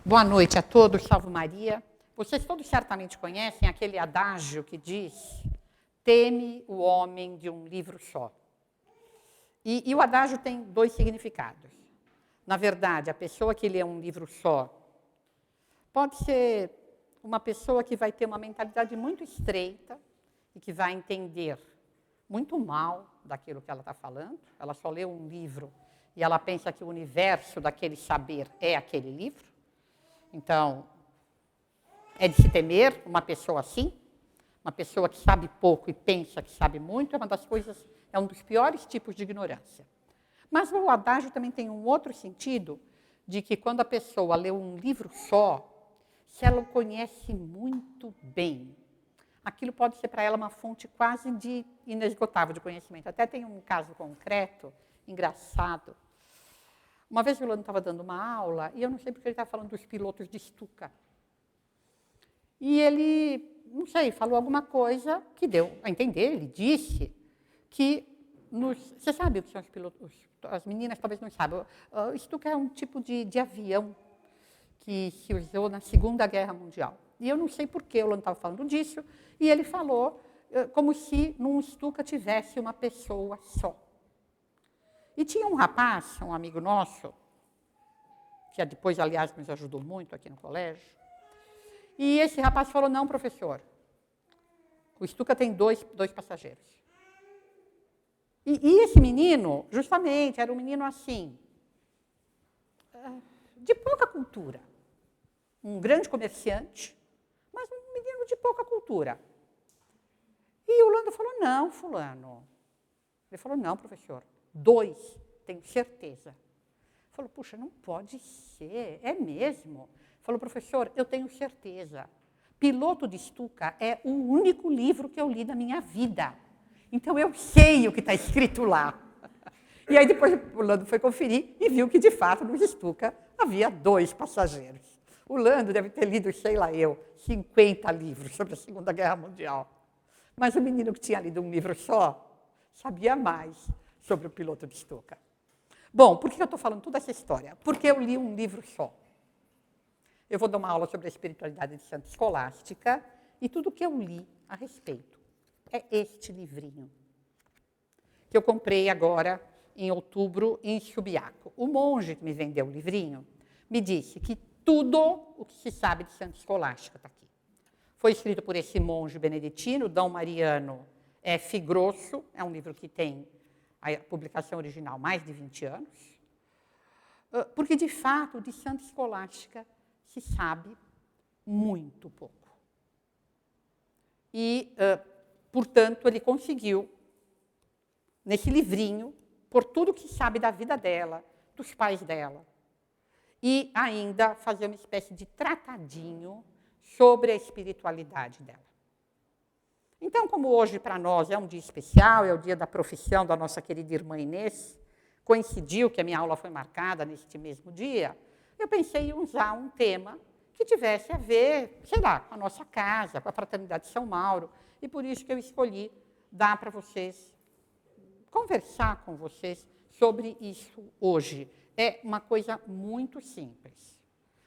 Boa noite a todos, salve Maria. Vocês todos certamente conhecem aquele adágio que diz: teme o homem de um livro só. E o adágio tem dois significados. Na verdade, a pessoa que lê um livro só pode ser uma pessoa que vai ter uma mentalidade muito estreita e que vai entender muito mal daquilo que ela está falando. Ela só lê um livro e ela pensa que o universo daquele saber é aquele livro. Então, é de se temer uma pessoa assim, uma pessoa que sabe pouco e pensa que sabe muito, é um dos piores tipos de ignorância. Mas o adágio também tem um outro sentido, de que quando a pessoa lê um livro só, se ela o conhece muito bem, aquilo pode ser para ela uma fonte quase de inesgotável de conhecimento. Até tem um caso concreto, engraçado. Uma vez o Lando estava dando uma aula, e eu não sei porque ele estava falando dos pilotos de Stuka. E ele, não sei, falou alguma coisa que deu a entender, ele disse que, você sabe o que são os pilotos, as meninas talvez não saibam, o Stuka é um tipo de avião que se usou na Segunda Guerra Mundial. E eu não sei por que o Lando estava falando disso, e ele falou como se num Stuka tivesse uma pessoa só. E tinha um rapaz, um amigo nosso, que depois, aliás, nos ajudou muito aqui no colégio, e esse rapaz falou: não, professor, o Stuka tem dois passageiros. E esse menino, justamente, era um menino assim, de pouca cultura. Um grande comerciante, mas um menino de pouca cultura. E o Lando falou: não, fulano. Ele falou: não, professor, 2, tenho certeza. Falou: puxa, não pode ser, é mesmo? Falou: professor, eu tenho certeza. Piloto de Stuka é o único livro que eu li na minha vida. Então eu sei o que está escrito lá. E aí depois o Lando foi conferir e viu que, de fato, no Stuka havia 2 passageiros. O Lando deve ter lido, sei lá eu, 50 livros sobre a Segunda Guerra Mundial. Mas o menino que tinha lido um livro só sabia mais sobre o piloto de Stuka. Bom, por que eu estou falando toda essa história? Porque eu li um livro só. Eu vou dar uma aula sobre a espiritualidade de Santa Escolástica e tudo que eu li a respeito é este livrinho, que eu comprei agora em outubro em Subiaco. O monge que me vendeu o livrinho me disse que tudo o que se sabe de Santa Escolástica está aqui. Foi escrito por esse monge beneditino, Dom Mariano F. Grosso, é um livro que tem a publicação original mais de 20 anos, porque, de fato, de Santa Escolástica se sabe muito pouco. E, portanto, ele conseguiu, nesse livrinho, por tudo que sabe da vida dela, dos pais dela, e ainda fazer uma espécie de tratadinho sobre a espiritualidade dela. Então, como hoje para nós é um dia especial, é o dia da profissão da nossa querida irmã Inês, coincidiu que a minha aula foi marcada neste mesmo dia, eu pensei em usar um tema que tivesse a ver, sei lá, com a nossa casa, com a Fraternidade de São Mauro, e por isso que eu escolhi dar para vocês, conversar com vocês sobre isso hoje. É uma coisa muito simples.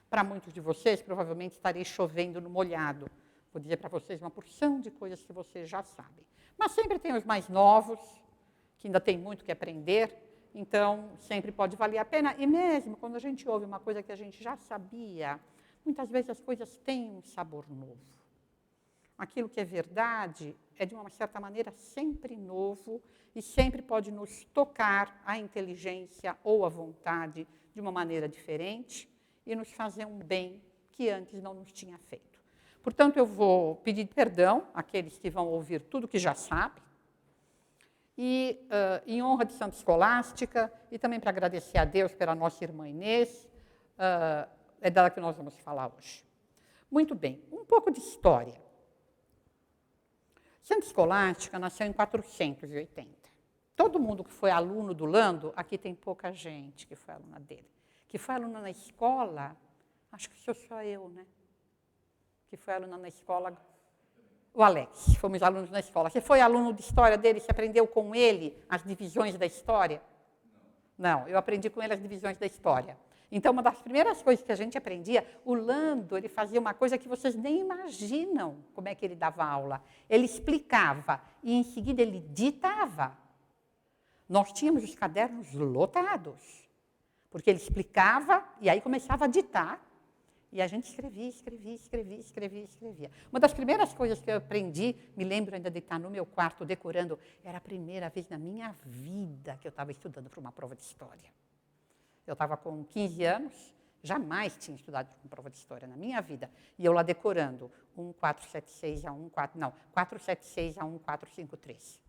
Para muitos de vocês, provavelmente estarei chovendo no molhado. Vou dizer para vocês uma porção de coisas que vocês já sabem. Mas sempre tem os mais novos, que ainda tem muito que aprender, então sempre pode valer a pena. E mesmo quando a gente ouve uma coisa que a gente já sabia, muitas vezes as coisas têm um sabor novo. Aquilo que é verdade é, de uma certa maneira, sempre novo e sempre pode nos tocar a inteligência ou a vontade de uma maneira diferente e nos fazer um bem que antes não nos tinha feito. Portanto, eu vou pedir perdão àqueles que vão ouvir tudo que já sabem, e em honra de Santa Escolástica, e também para agradecer a Deus pela nossa irmã Inês, é dela que nós vamos falar hoje. Muito bem, um pouco de história. Santa Escolástica nasceu em 480. Todo mundo que foi aluno do Lando, aqui tem pouca gente que foi aluna dele. Que foi aluna na escola, acho que sou só eu, né? Que foi aluna na escola, o Alex, fomos alunos na escola. Você foi aluno de história dele, você aprendeu com ele as divisões da história? Não, eu aprendi com ele as divisões da história. Então, uma das primeiras coisas que a gente aprendia, o Lando, ele fazia uma coisa que vocês nem imaginam como é que ele dava aula. Ele explicava e, em seguida, ele ditava. Nós tínhamos os cadernos lotados, porque ele explicava e aí começava a ditar. E a gente escrevia. Uma das primeiras coisas que eu aprendi, me lembro ainda de estar no meu quarto decorando, era a primeira vez na minha vida que eu estava estudando para uma prova de história. Eu estava com 15 anos, jamais tinha estudado para uma prova de história na minha vida. E eu lá decorando, 1476 a 476 a 1453.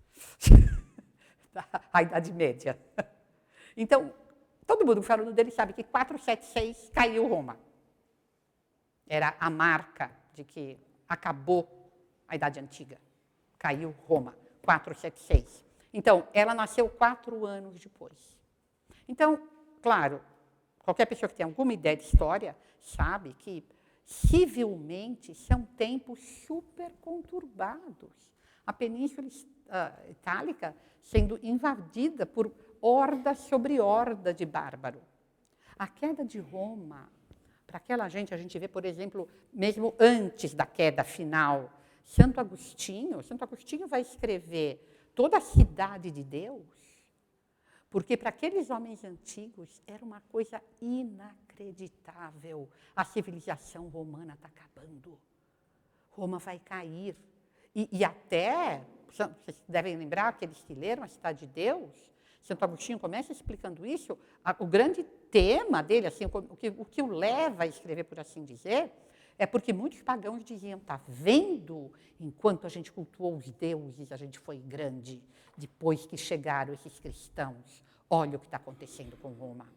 A Idade Média. Então, todo mundo falando dele sabe que 476 caiu Roma. Era a marca de que acabou a Idade Antiga. Caiu Roma, 476. Então, ela nasceu 4 anos depois. Então, claro, qualquer pessoa que tenha alguma ideia de história sabe que, civilmente, são tempos super conturbados. A Península Itálica sendo invadida por horda sobre horda de bárbaro. A queda de Roma, para aquela gente, a gente vê, por exemplo, mesmo antes da queda final, Santo Agostinho vai escrever toda a cidade de Deus, porque para aqueles homens antigos era uma coisa inacreditável. A civilização romana está acabando. Roma vai cair. E até, vocês devem lembrar, aqueles que leram a Cidade de Deus, Santo Agostinho começa explicando isso, o grande tema dele, assim, o que o leva a escrever, por assim dizer, é porque muitos pagãos diziam, tá vendo, enquanto a gente cultuou os deuses, a gente foi grande, depois que chegaram esses cristãos, olha o que está acontecendo com Roma.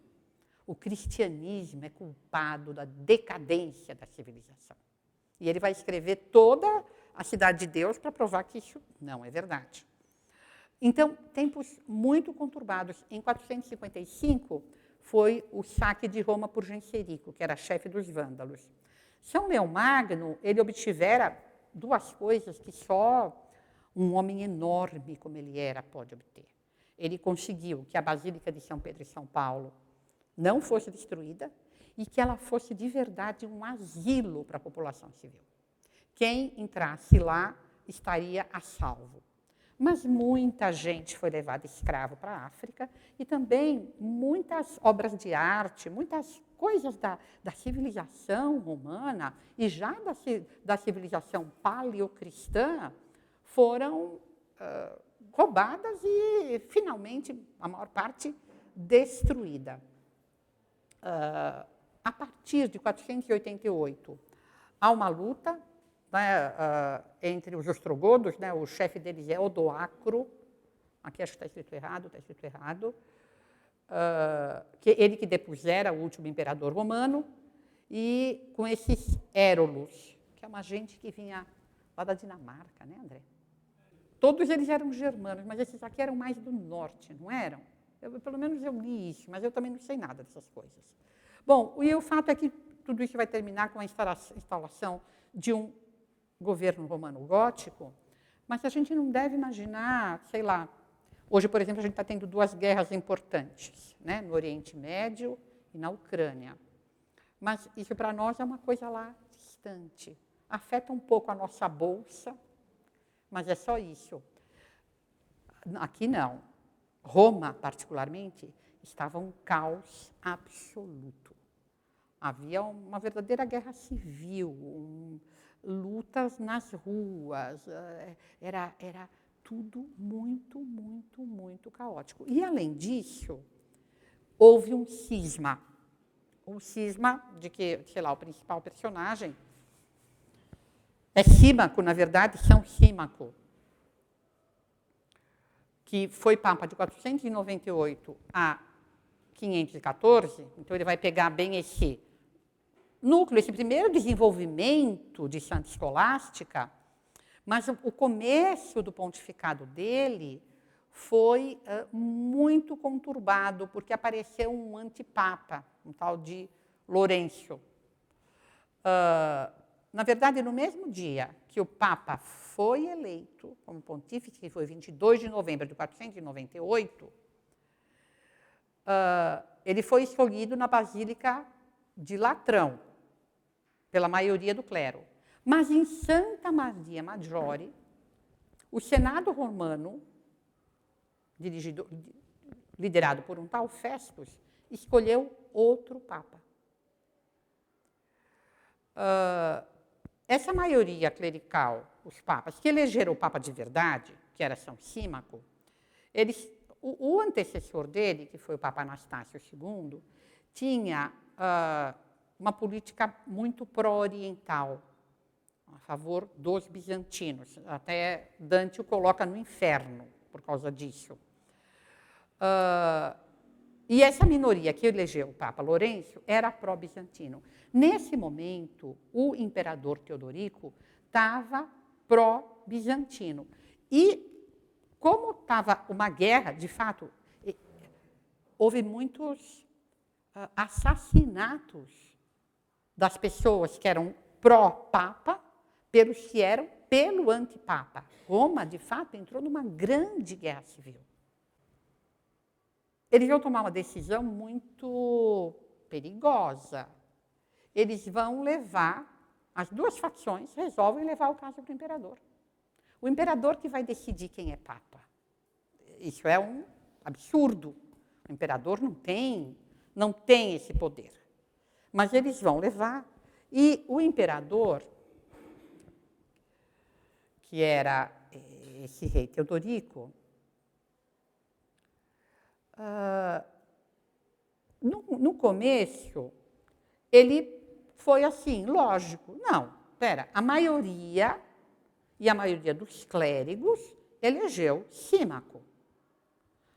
O cristianismo é culpado da decadência da civilização. E ele vai escrever toda a Cidade de Deus para provar que isso não é verdade. Então, tempos muito conturbados. Em 455, foi o saque de Roma por Genserico, que era chefe dos vândalos. São Leão Magno, ele obtivera 2 coisas que só um homem enorme como ele era pode obter. Ele conseguiu que a Basílica de São Pedro e São Paulo não fosse destruída e que ela fosse de verdade um asilo para a população civil. Quem entrasse lá estaria a salvo. Mas muita gente foi levada escravo para a África e também muitas obras de arte, muitas coisas da civilização romana e já da civilização paleocristã foram roubadas e, finalmente, a maior parte destruída. A partir de 488, há uma luta, né, entre os ostrogodos, né, o chefe deles é Odoacro, aqui acho que está escrito errado, ele que depusera o último imperador romano, e com esses Érolos, que é uma gente que vinha lá da Dinamarca, né, André? Todos eles eram germanos, mas esses aqui eram mais do norte, não eram? Pelo menos eu li isso, mas eu também não sei nada dessas coisas. Bom, e o fato é que tudo isso vai terminar com a instalação de um governo romano gótico, mas a gente não deve imaginar, sei lá, hoje, por exemplo, a gente está tendo 2 guerras importantes, né, no Oriente Médio e na Ucrânia. Mas isso para nós é uma coisa lá distante. Afeta um pouco a nossa bolsa, mas é só isso. Aqui não. Roma, particularmente, estava um caos absoluto. Havia uma verdadeira guerra civil, lutas nas ruas, era tudo muito, muito, muito caótico. E, além disso, houve um cisma. Um cisma de que, sei lá, o principal personagem é Símaco, na verdade, São Símaco, que foi papa de 498 a 514, então ele vai pegar bem esse núcleo, esse primeiro desenvolvimento de Santa Escolástica, mas o começo do pontificado dele foi muito conturbado, porque apareceu um antipapa, um tal de Lourenço. Na verdade, no mesmo dia que o Papa foi eleito como pontífice, que foi 22 de novembro de 498, ele foi escolhido na Basílica de Latrão, pela maioria do clero. Mas em Santa Maria Maggiore, o Senado romano, liderado por um tal Festus, escolheu outro papa. Essa maioria clerical, os papas, que elegeram o papa de verdade, que era São Símaco, o antecessor dele, que foi o Papa Anastácio II, tinha uma política muito pró-oriental, a favor dos bizantinos. Até Dante o coloca no inferno por causa disso. E essa minoria que elegeu o Papa Lourenço era pró-bizantino. Nesse momento, o imperador Teodorico estava pró-bizantino. E, como estava uma guerra, de fato, houve muitos assassinatos das pessoas que eram pró-papa pelos que eram pelo antipapa. Roma, de fato, entrou numa grande guerra civil. Eles vão tomar uma decisão muito perigosa. Eles vão levar, as duas facções resolvem levar o caso para o imperador. O imperador que vai decidir quem é papa. Isso é um absurdo. O imperador não tem esse poder. Mas eles vão levar. E o imperador, que era esse rei Teodorico, no começo, ele foi assim, lógico. Não, espera, a maioria dos clérigos elegeu Símaco.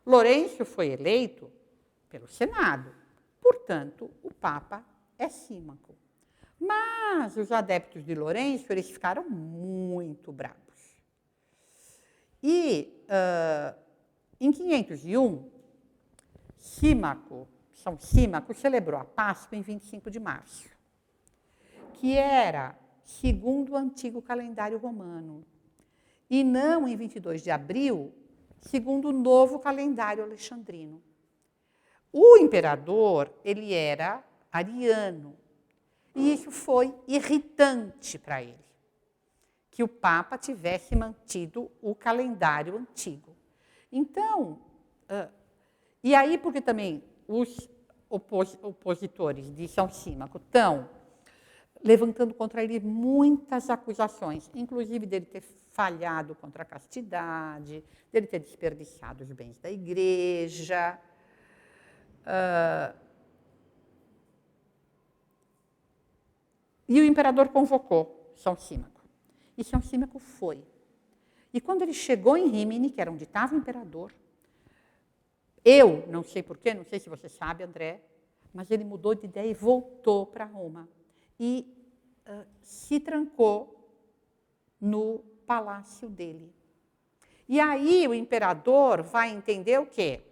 Lourenço foi eleito pelo Senado, portanto, o Papa é Símaco. Mas os adeptos de Lourenço, eles ficaram muito bravos. E, em 501, São Símaco celebrou a Páscoa em 25 de março, que era segundo o antigo calendário romano, e não em 22 de abril, segundo o novo calendário alexandrino. O imperador, ele era ariano, e isso foi irritante para ele, que o Papa tivesse mantido o calendário antigo. Então, e aí porque também os opositores de São Símaco estão levantando contra ele muitas acusações, inclusive dele ter falhado contra a castidade, dele ter desperdiçado os bens da igreja. E o imperador convocou São Símaco. E São Símaco foi. E quando ele chegou em Rímini, que era onde estava o imperador, eu não sei porquê, não sei se você sabe, André, mas ele mudou de ideia e voltou para Roma. E se trancou no palácio dele. E aí o imperador vai entender o quê?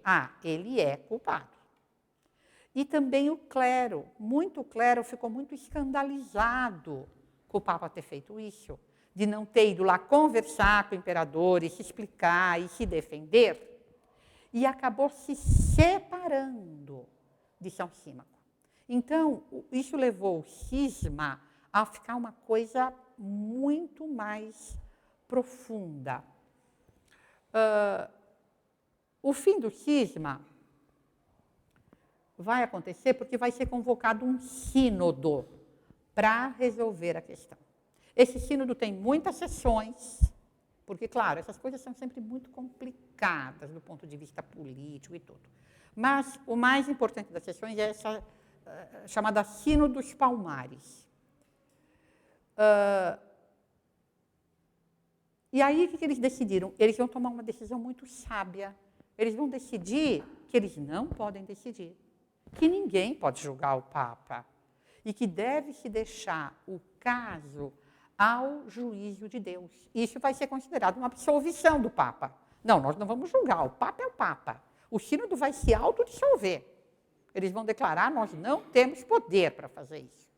Ele é culpado. E também o clero, muito clero ficou muito escandalizado com o Papa ter feito isso, de não ter ido lá conversar com o imperador e se explicar e se defender, e acabou se separando de São Símaco. Então, isso levou o cisma a ficar uma coisa muito mais profunda. O fim do cisma vai acontecer porque vai ser convocado um sínodo para resolver a questão. Esse sínodo tem muitas sessões, porque, claro, essas coisas são sempre muito complicadas do ponto de vista político e tudo. Mas o mais importante das sessões é essa chamada Sínodos Palmares. E aí, o que eles decidiram? Eles vão tomar uma decisão muito sábia. Eles vão decidir que eles não podem decidir, que ninguém pode julgar o Papa e que deve-se deixar o caso ao juízo de Deus. Isso vai ser considerado uma absolvição do Papa. Não, nós não vamos julgar, o Papa é o Papa. O sínodo vai se autodissolver. Eles vão declarar, nós não temos poder para fazer isso.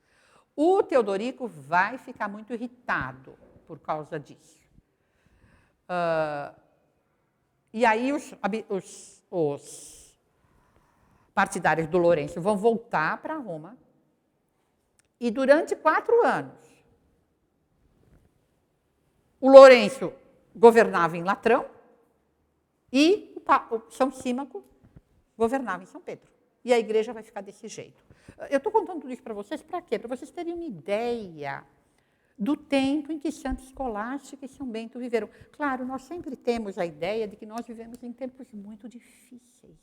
O Teodorico vai ficar muito irritado por causa disso. E aí os partidários do Lourenço vão voltar para Roma e durante 4 anos o Lourenço governava em Latrão e o São Símaco governava em São Pedro. E a igreja vai ficar desse jeito. Eu estou contando tudo isso para vocês para quê? Para vocês terem uma ideia do tempo em que Santa Escolástica e São Bento viveram. Claro, nós sempre temos a ideia de que nós vivemos em tempos muito difíceis,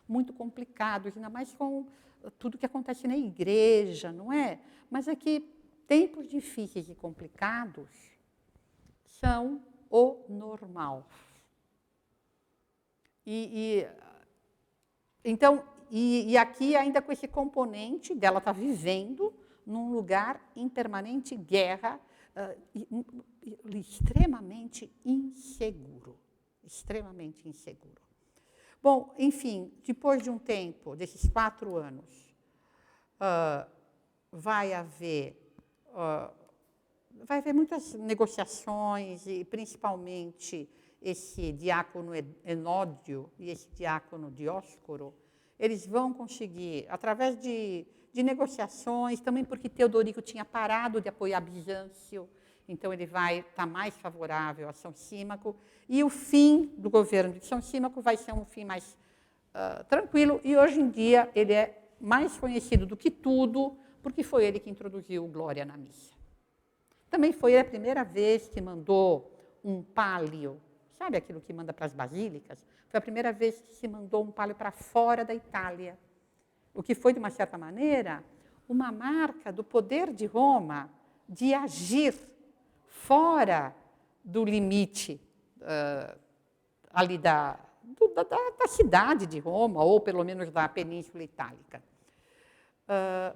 muito complicados, ainda mais com tudo que acontece na igreja, não é? Mas é que tempos difíceis e complicados são o normal. Então, aqui ainda com esse componente dela estar vivendo num lugar em permanente guerra, extremamente inseguro. Extremamente inseguro. Bom, enfim, depois de um tempo, desses 4 anos, vai haver muitas negociações, e principalmente esse diácono Enódio e esse diácono Dióscoro, eles vão conseguir, através de negociações, também porque Teodorico tinha parado de apoiar Bizâncio, então ele vai estar mais favorável a São Símaco, e o fim do governo de São Símaco vai ser um fim mais tranquilo, e hoje em dia ele é mais conhecido do que tudo, porque foi ele que introduziu Glória na missa. Também foi a primeira vez que mandou um pálio, sabe aquilo que manda para as basílicas? Foi a primeira vez que se mandou um pálio para fora da Itália. O que foi, de uma certa maneira, uma marca do poder de Roma de agir fora do limite ali da cidade de Roma, ou pelo menos da Península Itálica.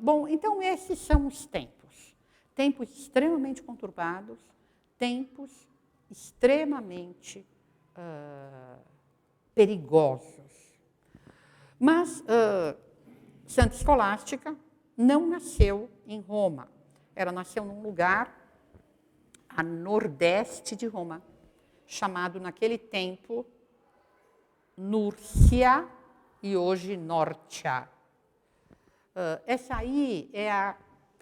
Bom, então esses são os tempos. Tempos extremamente conturbados, tempos extremamente perigosos. Mas Santa Escolástica não nasceu em Roma. Ela nasceu num lugar a nordeste de Roma, chamado naquele tempo Núrcia e hoje Norcia. Essa aí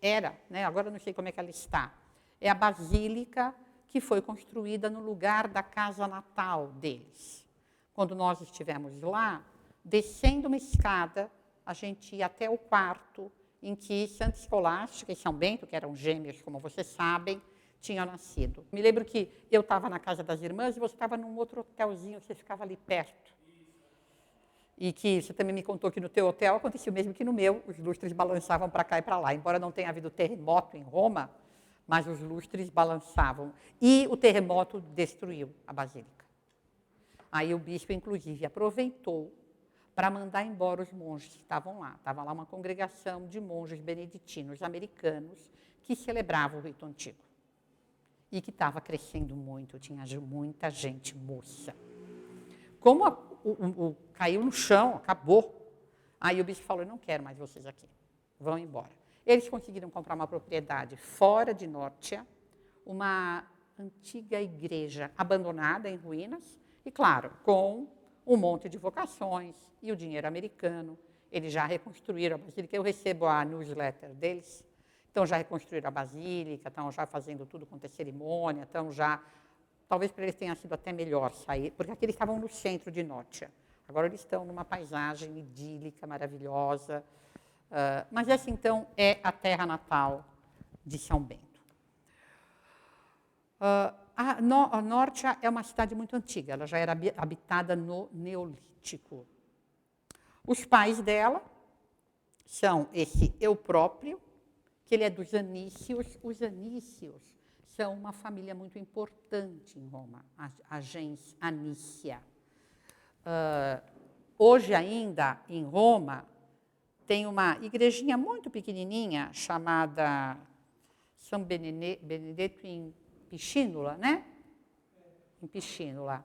era, né, agora não sei como é que ela está, é a basílica que foi construída no lugar da casa natal deles. Quando nós estivemos lá, descendo uma escada, a gente ia até o quarto em que Santa Escolástica e São Bento, que eram gêmeos, como vocês sabem, tinham nascido. Me lembro que eu estava na casa das irmãs e você estava num outro hotelzinho, você ficava ali perto. E que você também me contou que no teu hotel acontecia o mesmo que no meu, os lustres balançavam para cá e para lá. Embora não tenha havido terremoto em Roma, mas os lustres balançavam. E o terremoto destruiu a basílica. Aí o bispo, inclusive, aproveitou para mandar embora os monges que estavam lá. Estava lá uma congregação de monges beneditinos americanos que celebravam o rito antigo. E que estava crescendo muito, tinha muita gente moça. Como caiu no chão, acabou. Aí o bispo falou, eu não quero mais vocês aqui, vão embora. Eles conseguiram comprar uma propriedade fora de Norcia, uma antiga igreja abandonada em ruínas, e claro, com um monte de vocações e o dinheiro americano. Eles já reconstruíram a basílica, eu recebo a newsletter deles, então já reconstruíram a basílica, estão já fazendo tudo quanto é cerimônia, estão já... Talvez para eles tenha sido até melhor sair, porque aqui eles estavam no centro de Norcia. Agora eles estão numa paisagem idílica, maravilhosa. Mas essa, então, é a terra natal de São Bento. A Norcia é uma cidade muito antiga, ela já era habitada no Neolítico. Os pais dela são esse Eupróprio, que ele é dos Anícios. Os Anícios são uma família muito importante em Roma, a gens Anícia. Hoje ainda, em Roma, tem uma igrejinha muito pequenininha, chamada São Benedetto em Piscínula, né? Em Piscínula,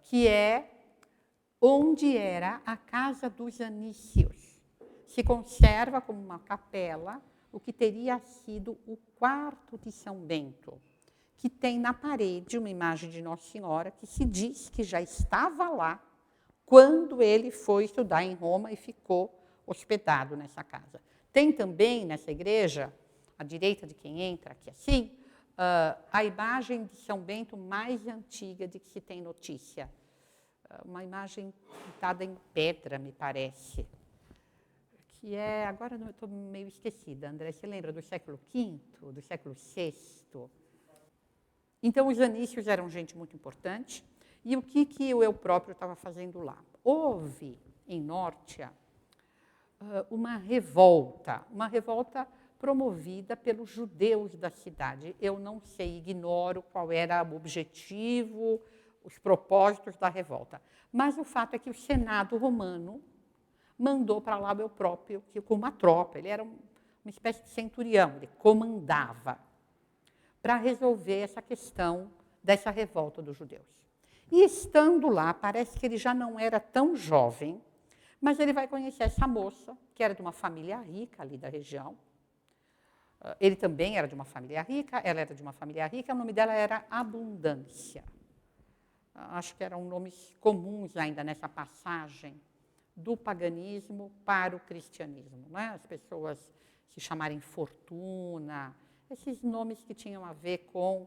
que é onde era a casa dos Anícios. Se conserva como uma capela o que teria sido o quarto de São Bento, que tem na parede uma imagem de Nossa Senhora que se diz que já estava lá quando ele foi estudar em Roma e ficou hospedado nessa casa. Tem também nessa igreja, à direita de quem entra, aqui assim, a imagem de São Bento mais antiga de que se tem notícia. Uma imagem pintada em pedra, me parece. Que é, agora eu estou meio esquecida, André, você lembra do século V, do século VI? Então, os anícios eram gente muito importante. E o que eu próprio estava fazendo lá? Houve, em Nórtia, uma revolta promovida pelos judeus da cidade. Eu não sei, ignoro qual era o objetivo, os propósitos da revolta. Mas o fato é que o Senado romano mandou para lá o próprio, com uma tropa. Ele era uma espécie de centurião, ele comandava para resolver essa questão dessa revolta dos judeus. E estando lá, parece que ele já não era tão jovem, mas ele vai conhecer essa moça, que era de uma família rica ali da região. Ele também era de uma família rica, ela era de uma família rica, o nome dela era Abundância. Acho que eram nomes comuns ainda nessa passagem do paganismo para o cristianismo. Não é? As pessoas se chamarem Fortuna, esses nomes que tinham a ver com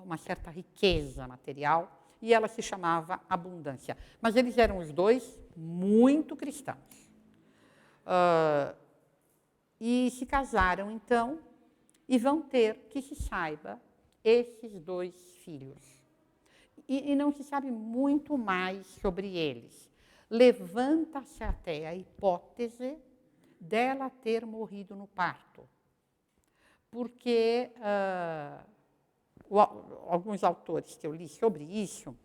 uma certa riqueza material, e ela se chamava Abundância. Mas eles eram os dois muito cristãos. E se casaram, então, e vão ter, que se saiba, esses dois filhos. E não se sabe muito mais sobre eles. Levanta-se até a hipótese dela ter morrido no parto. Porque alguns autores que eu li sobre isso,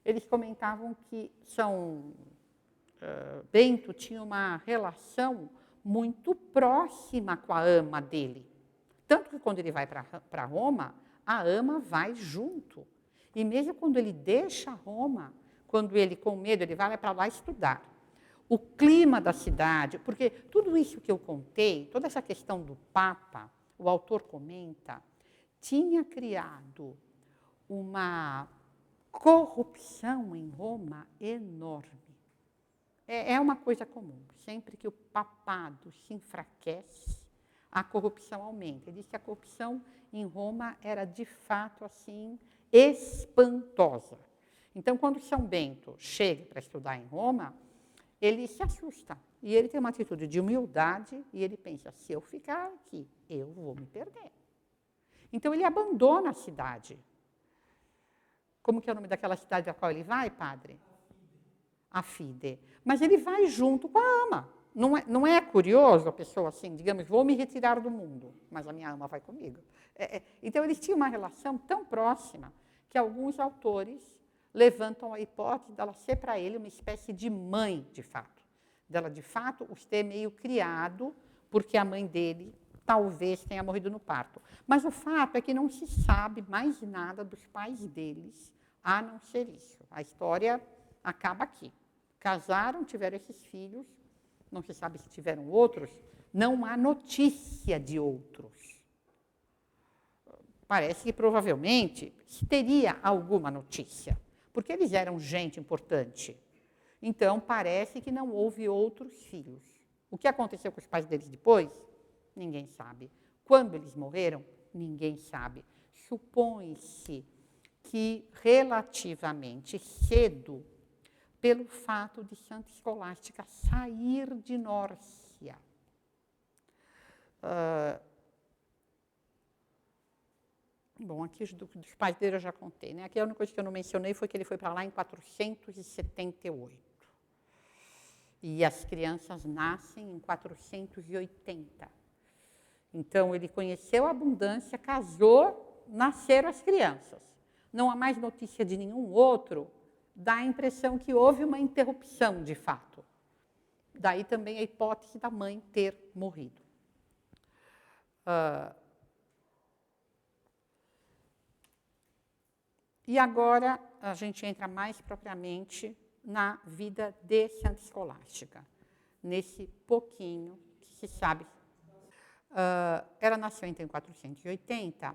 eles comentavam que Bento tinha uma relação muito próxima com a ama dele. Tanto que quando ele vai para Roma, a ama vai junto. E mesmo quando ele deixa Roma, quando ele, com medo, ele vai para lá estudar. O clima da cidade, porque tudo isso que eu contei, toda essa questão do Papa, o autor comenta, tinha criado uma corrupção em Roma enorme. É uma coisa comum. Sempre que o papado se enfraquece, a corrupção aumenta. Ele diz que a corrupção em Roma era, de fato, assim, espantosa. Então, quando São Bento chega para estudar em Roma, ele se assusta. E ele tem uma atitude de humildade e ele pensa, se eu ficar aqui, eu vou me perder. Então, ele abandona a cidade. Como que é o nome daquela cidade a qual ele vai, padre? A Fide. Mas ele vai junto com a ama. Não é curioso a pessoa assim, digamos, vou me retirar do mundo, mas a minha ama vai comigo. Então, eles tinham uma relação tão próxima que alguns autores levantam a hipótese dela ser para ele uma espécie de mãe, de fato. Dela, de fato, os ter meio criado, porque a mãe dele talvez tenha morrido no parto. Mas o fato é que não se sabe mais nada dos pais deles, a não ser isso. A história acaba aqui. Casaram, tiveram esses filhos, não se sabe se tiveram outros, não há notícia de outros. Parece que provavelmente se teria alguma notícia, porque eles eram gente importante. Então, parece que não houve outros filhos. O que aconteceu com os pais deles depois? Ninguém sabe. Quando eles morreram? Ninguém sabe. Supõe-se que relativamente cedo, pelo fato de Santa Escolástica sair de Nórcia. Bom, aqui dos pais dele eu já contei, né? Aqui a única coisa que eu não mencionei foi que ele foi para lá em 478. E as crianças nascem em 480. Então, ele conheceu a Abundância, casou, nasceram as crianças. Não há mais notícia de nenhum outro, dá a impressão que houve uma interrupção, de fato. Daí também a hipótese da mãe ter morrido. E agora a gente entra mais propriamente na vida de Santa Escolástica, nesse pouquinho que se sabe. Ela nasceu então em 480,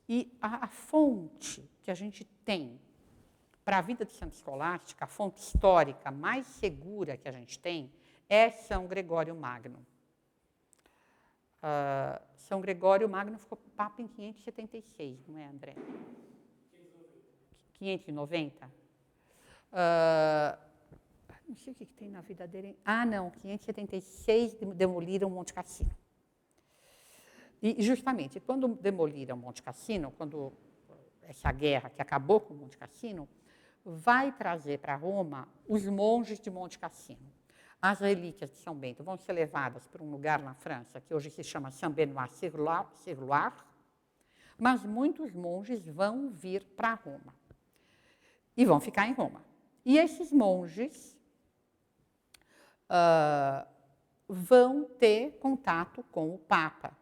e a fonte que a gente tem para a vida de Santa Escolástica, a fonte histórica mais segura que a gente tem é São Gregório Magno. São Gregório Magno ficou papa em 576, não é, André? 590? Não sei o que tem na vida dele. Ah, não, 576 demoliram Monte Cassino. E justamente, quando demoliram Monte Cassino, quando essa guerra que acabou com Monte Cassino, vai trazer para Roma os monges de Monte Cassino. As relíquias de São Bento vão ser levadas para um lugar na França, que hoje se chama Saint-Benoît-sur-Loire, mas muitos monges vão vir para Roma e vão ficar em Roma. E esses monges vão ter contato com o Papa.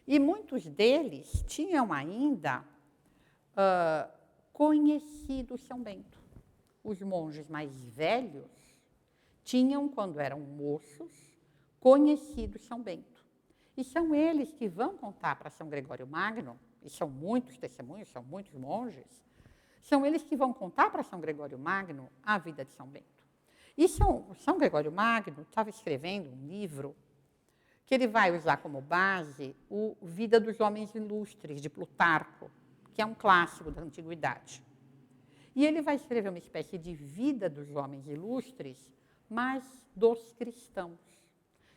E muitos deles tinham ainda conhecido São Bento. Os monges mais velhos tinham, quando eram moços, conhecido São Bento. E são eles que vão contar para São Gregório Magno, e são muitos testemunhos, são muitos monges, são eles que vão contar para São Gregório Magno a vida de São Bento. E São Gregório Magno estava escrevendo um livro que ele vai usar como base o Vida dos Homens Ilustres, de Plutarco, que é um clássico da Antiguidade. E ele vai escrever uma espécie de vida dos homens ilustres, mas dos cristãos.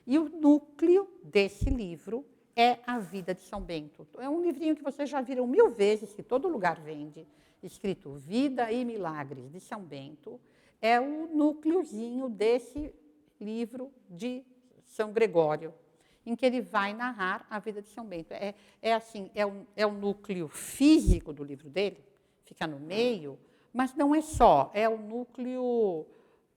E o núcleo desse livro é a vida de São Bento. É um livrinho que vocês já viram 1000 vezes, que todo lugar vende, escrito Vida e Milagres de São Bento. É o núcleozinho desse livro de São Gregório, em que ele vai narrar a vida de São Bento. É o núcleo físico do livro dele, fica no meio, mas não é só, é o núcleo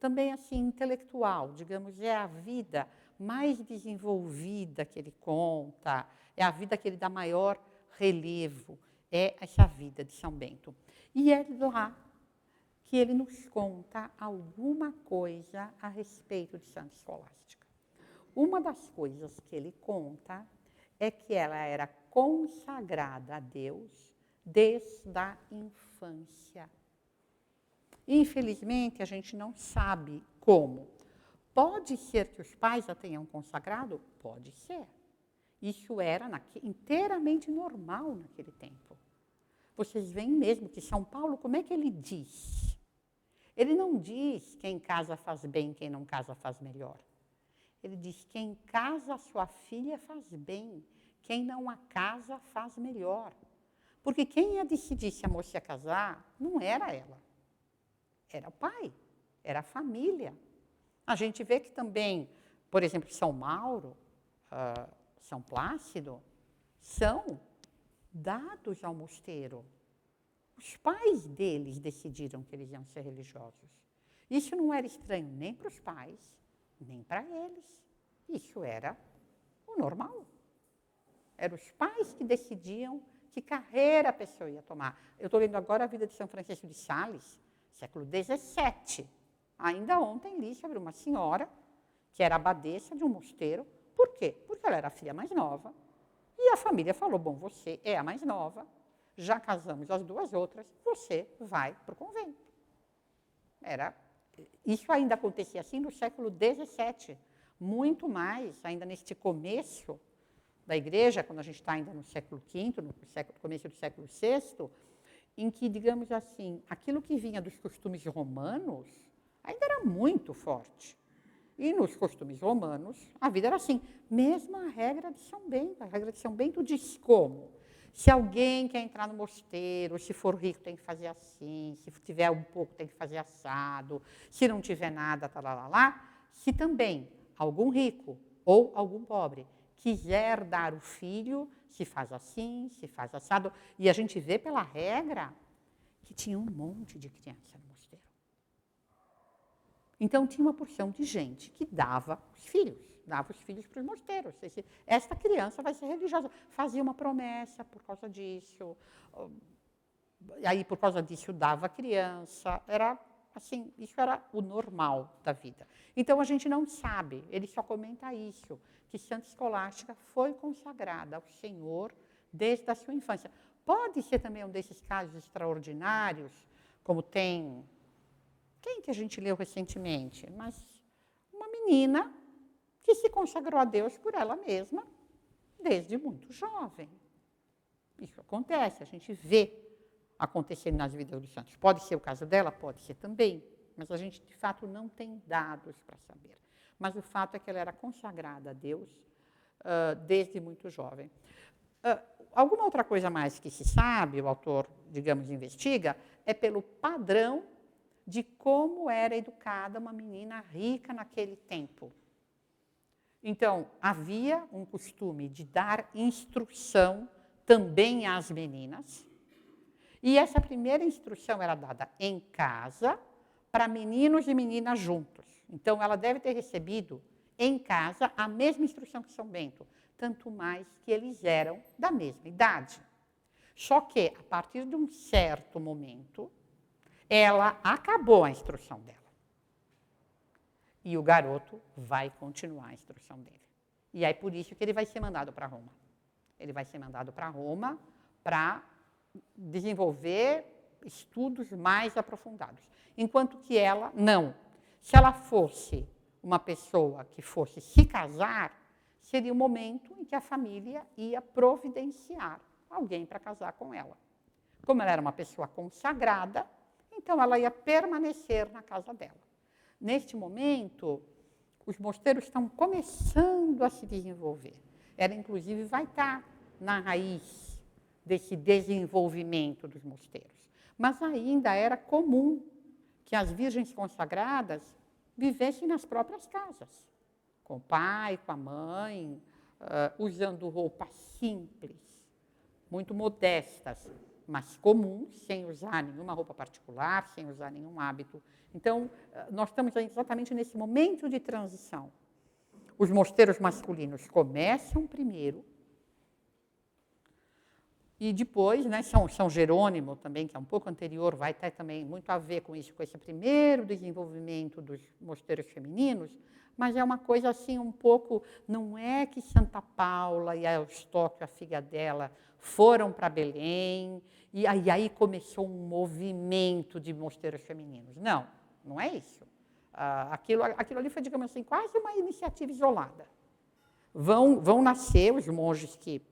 também assim intelectual, digamos, é a vida mais desenvolvida que ele conta, é a vida que ele dá maior relevo, é essa vida de São Bento. E é lá que ele nos conta alguma coisa a respeito de Santa Escolástica. Uma das coisas que ele conta é que ela era consagrada a Deus desde a infância. Infelizmente, a gente não sabe como. Pode ser que os pais a tenham consagrado? Pode ser. Isso era inteiramente normal naquele tempo. Vocês veem mesmo que São Paulo, como é que ele diz? Ele não diz quem casa faz bem, quem não casa faz melhor. Ele diz, quem casa a sua filha faz bem, quem não a casa faz melhor. Porque quem ia decidir se a moça ia casar não era ela. Era o pai, era a família. A gente vê que também, por exemplo, São Mauro, São Plácido, são dados ao mosteiro. Os pais deles decidiram que eles iam ser religiosos. Isso não era estranho nem para os pais, nem para eles. Isso era o normal. Eram os pais que decidiam que carreira a pessoa ia tomar. Eu estou lendo agora a vida de São Francisco de Sales, século XVII. Ainda ontem li sobre uma senhora que era abadesa de um mosteiro. Por quê? Porque ela era a filha mais nova. E a família falou, bom, você é a mais nova, já casamos as duas outras, você vai para o convento. Isso ainda acontecia assim no século XVII. Muito mais, ainda neste começo da igreja, quando a gente está ainda no século V, no começo do século VI, em que, digamos assim, aquilo que vinha dos costumes romanos ainda era muito forte. E nos costumes romanos, a vida era assim. Mesmo a regra de São Bento. A regra de São Bento diz como? Se alguém quer entrar no mosteiro, se for rico tem que fazer assim, se tiver um pouco tem que fazer assado, se não tiver nada, se também algum rico ou algum pobre quiser dar o filho, se faz assim, se faz assado. E a gente vê pela regra que tinha um monte de criança no mosteiro. Então, tinha uma porção de gente que dava os filhos para os mosteiros. Esta criança vai ser religiosa. Fazia uma promessa por causa disso. E aí, por causa disso, dava a criança. Era assim, isso era o normal da vida. Então, a gente não sabe, ele só comenta isso, que Santa Escolástica foi consagrada ao Senhor desde a sua infância. Pode ser também um desses casos extraordinários, como tem... Quem que a gente leu recentemente? Mas uma menina que se consagrou a Deus por ela mesma desde muito jovem. Isso acontece, a gente vê acontecendo nas vidas dos santos. Pode ser o caso dela, pode ser também, mas a gente, de fato, não tem dados para saber. Mas o fato é que ela era consagrada a Deus desde muito jovem. Alguma outra coisa mais que se sabe, o autor, digamos, investiga, é pelo padrão de como era educada uma menina rica naquele tempo. Então, havia um costume de dar instrução também às meninas, e essa primeira instrução era dada em casa, para meninos e meninas juntos. Então, ela deve ter recebido em casa a mesma instrução que São Bento, tanto mais que eles eram da mesma idade. Só que, a partir de um certo momento, ela acabou a instrução dela. E o garoto vai continuar a instrução dele. E é por isso que ele vai ser mandado para Roma. Ele vai ser mandado para Roma para desenvolver estudos mais aprofundados. Enquanto que ela, não. Se ela fosse uma pessoa que fosse se casar, seria o momento em que a família ia providenciar alguém para casar com ela. Como ela era uma pessoa consagrada, então ela ia permanecer na casa dela. Neste momento, os mosteiros estão começando a se desenvolver. Ela, inclusive, vai estar na raiz desse desenvolvimento dos mosteiros. Mas ainda era comum que as virgens consagradas vivessem nas próprias casas, com o pai, com a mãe, usando roupas simples, muito modestas, mas comuns, sem usar nenhuma roupa particular, sem usar nenhum hábito. Então, nós estamos exatamente nesse momento de transição. Os mosteiros masculinos começam primeiro, e depois, né, São Jerônimo também, que é um pouco anterior, vai ter também muito a ver com isso, com esse primeiro desenvolvimento dos mosteiros femininos, mas é uma coisa assim um pouco, não é que Santa Paula e a Eustóquio, a filha dela, foram para Belém, e aí começou um movimento de mosteiros femininos. Não, não é isso. Aquilo ali foi, digamos assim, quase uma iniciativa isolada. Vão nascer os monges que,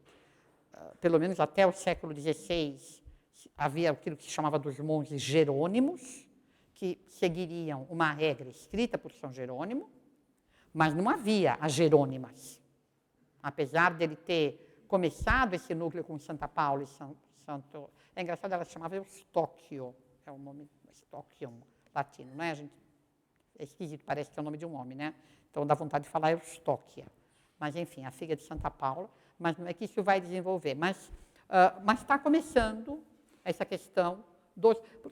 pelo menos até o século XVI, havia aquilo que se chamava dos monges jerônimos, que seguiriam uma regra escrita por São Jerônimo, mas não havia as jerônimas. Apesar dele ter começado esse núcleo com Santa Paula e Santo... É engraçado, ela se chamava Eustóquio, é o nome Eustóquium latino, não é, gente? É esquisito, parece que é o nome de um homem, né? Então dá vontade de falar Eustóquia. Mas, enfim, a filha de Santa Paula, mas não é que isso vai desenvolver. Mas está começando essa questão,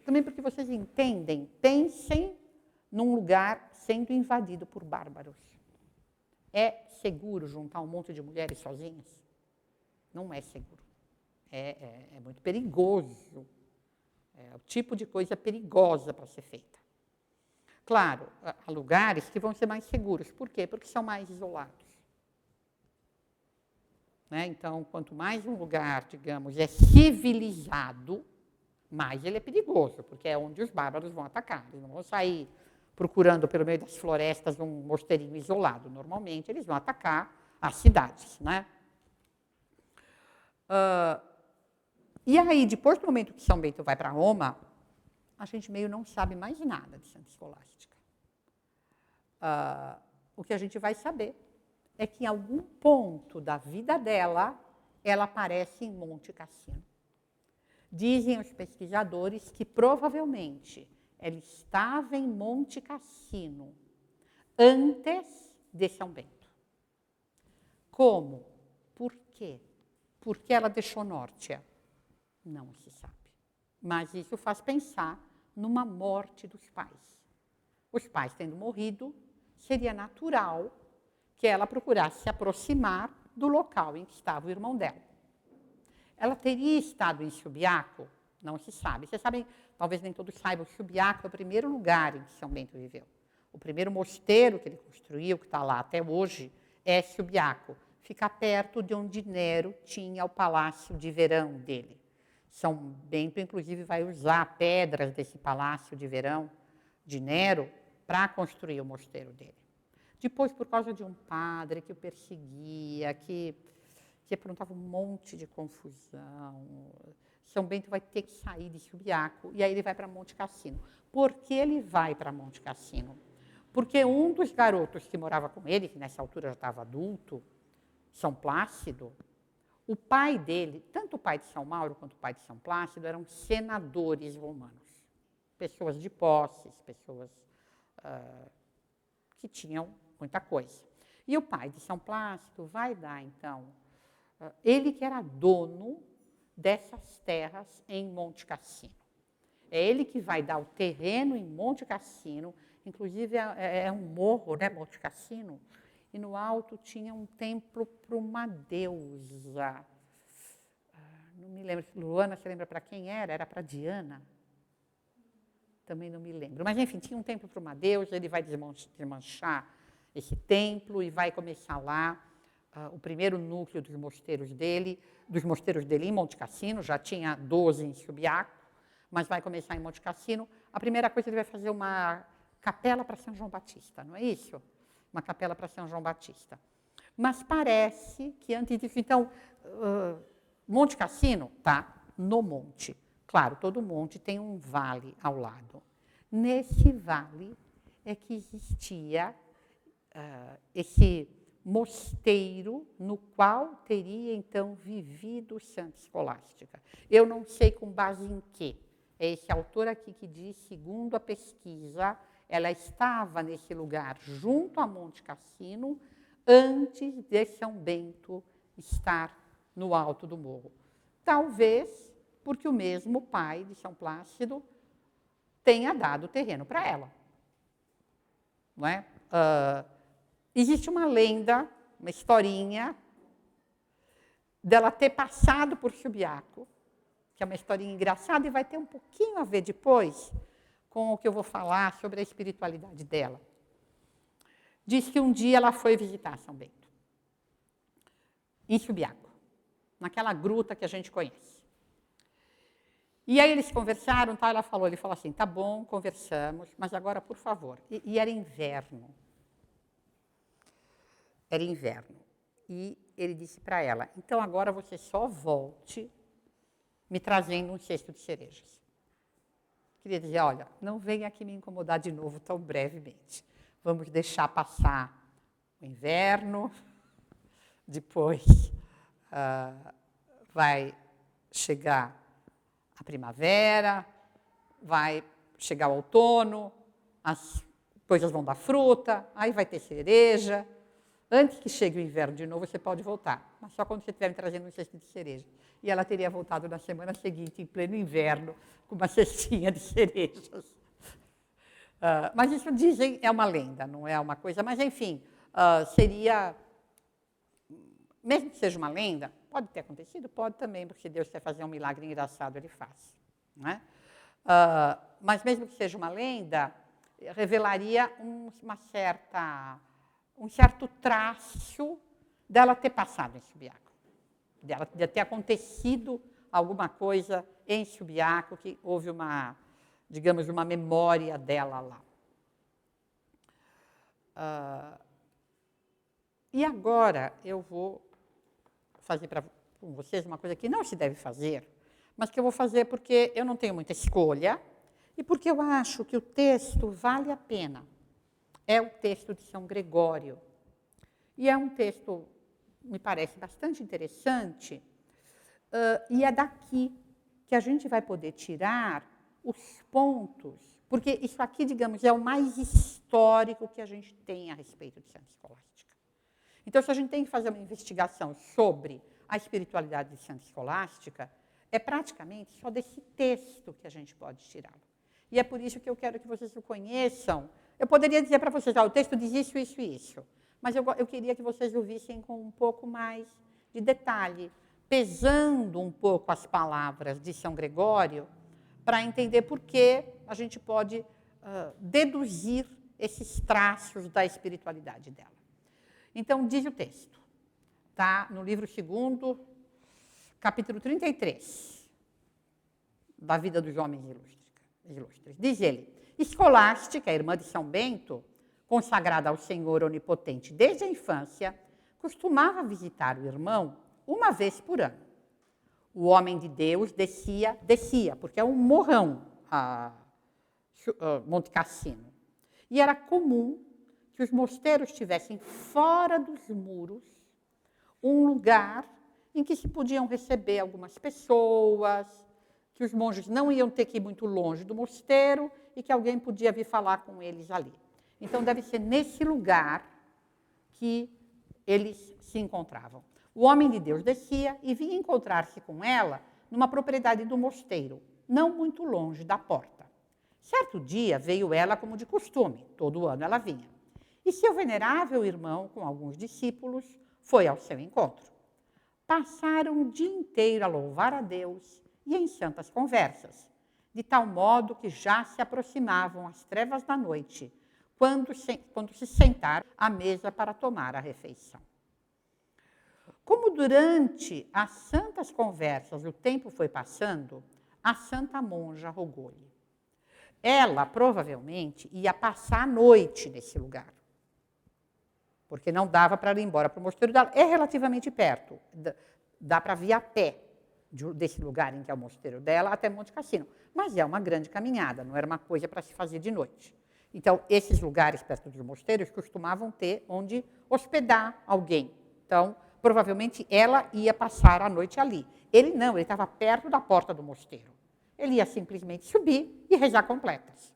também porque vocês entendem, pensem num lugar sendo invadido por bárbaros. É seguro juntar um monte de mulheres sozinhas? Não é seguro. É muito perigoso. É o tipo de coisa perigosa para ser feita. Claro, há lugares que vão ser mais seguros. Por quê? Porque são mais isolados. Né? Então, quanto mais um lugar, digamos, é civilizado, mais ele é perigoso, porque é onde os bárbaros vão atacar. Eles não vão sair procurando pelo meio das florestas um mosteirinho isolado. Normalmente, eles vão atacar as cidades. Né? E aí, depois do momento que São Bento vai para Roma, a gente meio não sabe mais nada de Santa Escolástica. O que a gente vai saber é que em algum ponto da vida dela, ela aparece em Monte Cassino. Dizem os pesquisadores que provavelmente ela estava em Monte Cassino antes de São Bento. Como? Por quê? Por que ela deixou Nórtia? Não se sabe. Mas isso faz pensar numa morte dos pais. Os pais tendo morrido, seria natural que ela procurasse se aproximar do local em que estava o irmão dela. Ela teria estado em Subiaco? Não se sabe. Vocês sabem, talvez nem todos saibam, Subiaco é o primeiro lugar em que São Bento viveu. O primeiro mosteiro que ele construiu, que está lá até hoje, é Subiaco. Fica perto de onde Nero tinha o palácio de verão dele. São Bento, inclusive, vai usar pedras desse palácio de verão de Nero para construir o mosteiro dele. Depois, por causa de um padre que o perseguia, que aprontava um monte de confusão, São Bento vai ter que sair de Subiaco e aí ele vai para Monte Cassino. Por que ele vai para Monte Cassino? Porque um dos garotos que morava com ele, que nessa altura já estava adulto, São Plácido, o pai dele, tanto o pai de São Mauro quanto o pai de São Plácido, eram senadores romanos. Pessoas de posses, pessoas que tinham muita coisa. E o pai de São Plácido vai dar, então, ele que era dono dessas terras em Monte Cassino. É ele que vai dar o terreno em Monte Cassino, inclusive é um morro, né, Monte Cassino, e no alto tinha um templo para uma deusa. Não me lembro, Luana, você lembra para quem era? Era para Diana? Também não me lembro. Mas, enfim, tinha um templo para uma deusa, ele vai desmanchar esse templo e vai começar lá o primeiro núcleo dos mosteiros dele em Monte Cassino, já tinha 12 em Subiaco, mas vai começar em Monte Cassino. A primeira coisa, ele vai fazer uma capela para São João Batista, não é isso? Uma capela para São João Batista. Mas parece que antes disso, então, Monte Cassino está no monte. Claro, todo monte tem um vale ao lado. Nesse vale é que existia esse mosteiro no qual teria, então, vivido Santa Escolástica. Eu não sei com base em quê. É esse autor aqui que diz, segundo a pesquisa, ela estava nesse lugar, junto a Monte Cassino, antes de São Bento estar no alto do morro. Talvez porque o mesmo pai de São Plácido tenha dado o terreno para ela. Não é? Existe uma lenda, uma historinha, dela ter passado por Subiaco, que é uma historinha engraçada e vai ter um pouquinho a ver depois com o que eu vou falar sobre a espiritualidade dela. Diz que um dia ela foi visitar São Bento, em Subiaco, naquela gruta que a gente conhece. E aí eles conversaram, tá? Ele falou assim, tá bom, conversamos, mas agora, por favor. E era inverno. Era inverno. E ele disse para ela, então agora você só volte me trazendo um cesto de cerejas. Queria dizer, olha, não venha aqui me incomodar de novo tão brevemente. Vamos deixar passar o inverno, depois vai chegar a primavera, vai chegar o outono, as coisas vão dar fruta, aí vai ter cereja. Antes que chegue o inverno de novo, você pode voltar, mas só quando você estiver me trazendo um cesto de cereja. E ela teria voltado na semana seguinte, em pleno inverno, com uma cestinha de cerejas. Mas isso dizem, é uma lenda, não é uma coisa, mas enfim, seria, mesmo que seja uma lenda, pode ter acontecido? Pode também, porque se Deus quer fazer um milagre engraçado, Ele faz. Não é? Mas mesmo que seja uma lenda, revelaria um certo traço dela ter passado em Subiaco, de ter acontecido alguma coisa em Subiaco, que houve uma, digamos, uma memória dela lá. E agora eu vou fazer com vocês uma coisa que não se deve fazer, mas que eu vou fazer porque eu não tenho muita escolha e porque eu acho que o texto vale a pena. É o texto de São Gregório. E é um texto, me parece, bastante interessante, e é daqui que a gente vai poder tirar os pontos, porque isso aqui, digamos, é o mais histórico que a gente tem a respeito de Santa Escolástica. Então, se a gente tem que fazer uma investigação sobre a espiritualidade de Santa Escolástica, é praticamente só desse texto que a gente pode tirá-lo. E é por isso que eu quero que vocês o conheçam. Eu poderia dizer para vocês, o texto diz isso, isso e isso, mas eu queria que vocês o vissem com um pouco mais de detalhe, pesando um pouco as palavras de São Gregório, para entender por que a gente pode deduzir esses traços da espiritualidade dela. Então, diz o texto, tá? No livro 2º, capítulo 33. da vida dos homens ilustres. Diz ele, Escolástica, irmã de São Bento, consagrada ao Senhor Onipotente desde a infância, costumava visitar o irmão uma vez por ano. O homem de Deus descia, porque é um morrão, Monte Cassino. E era comum que os mosteiros tivessem fora dos muros um lugar em que se podiam receber algumas pessoas, que os monges não iam ter que ir muito longe do mosteiro e que alguém podia vir falar com eles ali. Então, deve ser nesse lugar que eles se encontravam. O homem de Deus descia e vinha encontrar-se com ela numa propriedade do mosteiro, não muito longe da porta. Certo dia veio ela como de costume, todo ano ela vinha. E seu venerável irmão, com alguns discípulos, foi ao seu encontro. Passaram o dia inteiro a louvar a Deus e em santas conversas, de tal modo que já se aproximavam as trevas da noite, quando se sentaram à mesa para tomar a refeição. Como durante as santas conversas o tempo foi passando, a santa monja rogou-lhe. Ela, provavelmente, ia passar a noite nesse lugar, porque não dava para ir embora para o mosteiro dela. É relativamente perto, dá para vir a pé desse lugar em que é o mosteiro dela até Monte Cassino. Mas é uma grande caminhada, não era uma coisa para se fazer de noite. Então, esses lugares perto dos mosteiros costumavam ter onde hospedar alguém. Então, provavelmente ela ia passar a noite ali. Ele não, ele estava perto da porta do mosteiro. Ele ia simplesmente subir e rezar completas.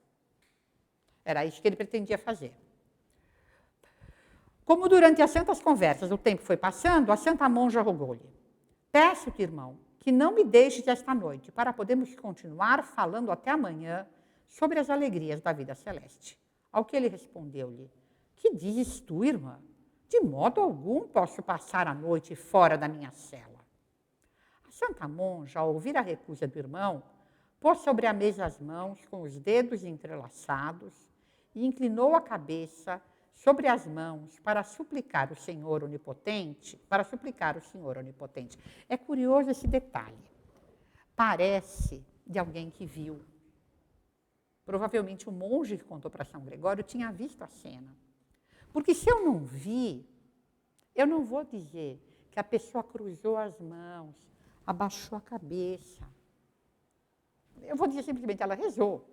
Era isso que ele pretendia fazer. Como durante as santas conversas o tempo foi passando, a santa monja rogou-lhe: peço-te, irmão, que não me deixes esta noite, para podermos continuar falando até amanhã sobre as alegrias da vida celeste. Ao que ele respondeu-lhe: que dizes tu, irmã? De modo algum posso passar a noite fora da minha cela. A santa monja, ao ouvir a recusa do irmão, pôs sobre a mesa as mãos com os dedos entrelaçados e inclinou a cabeça sobre as mãos para suplicar o Senhor Onipotente, É curioso esse detalhe. Parece de alguém que viu. Provavelmente o monge que contou para São Gregório tinha visto a cena. Porque se eu não vi, eu não vou dizer que a pessoa cruzou as mãos, abaixou a cabeça. Eu vou dizer simplesmente, ela rezou.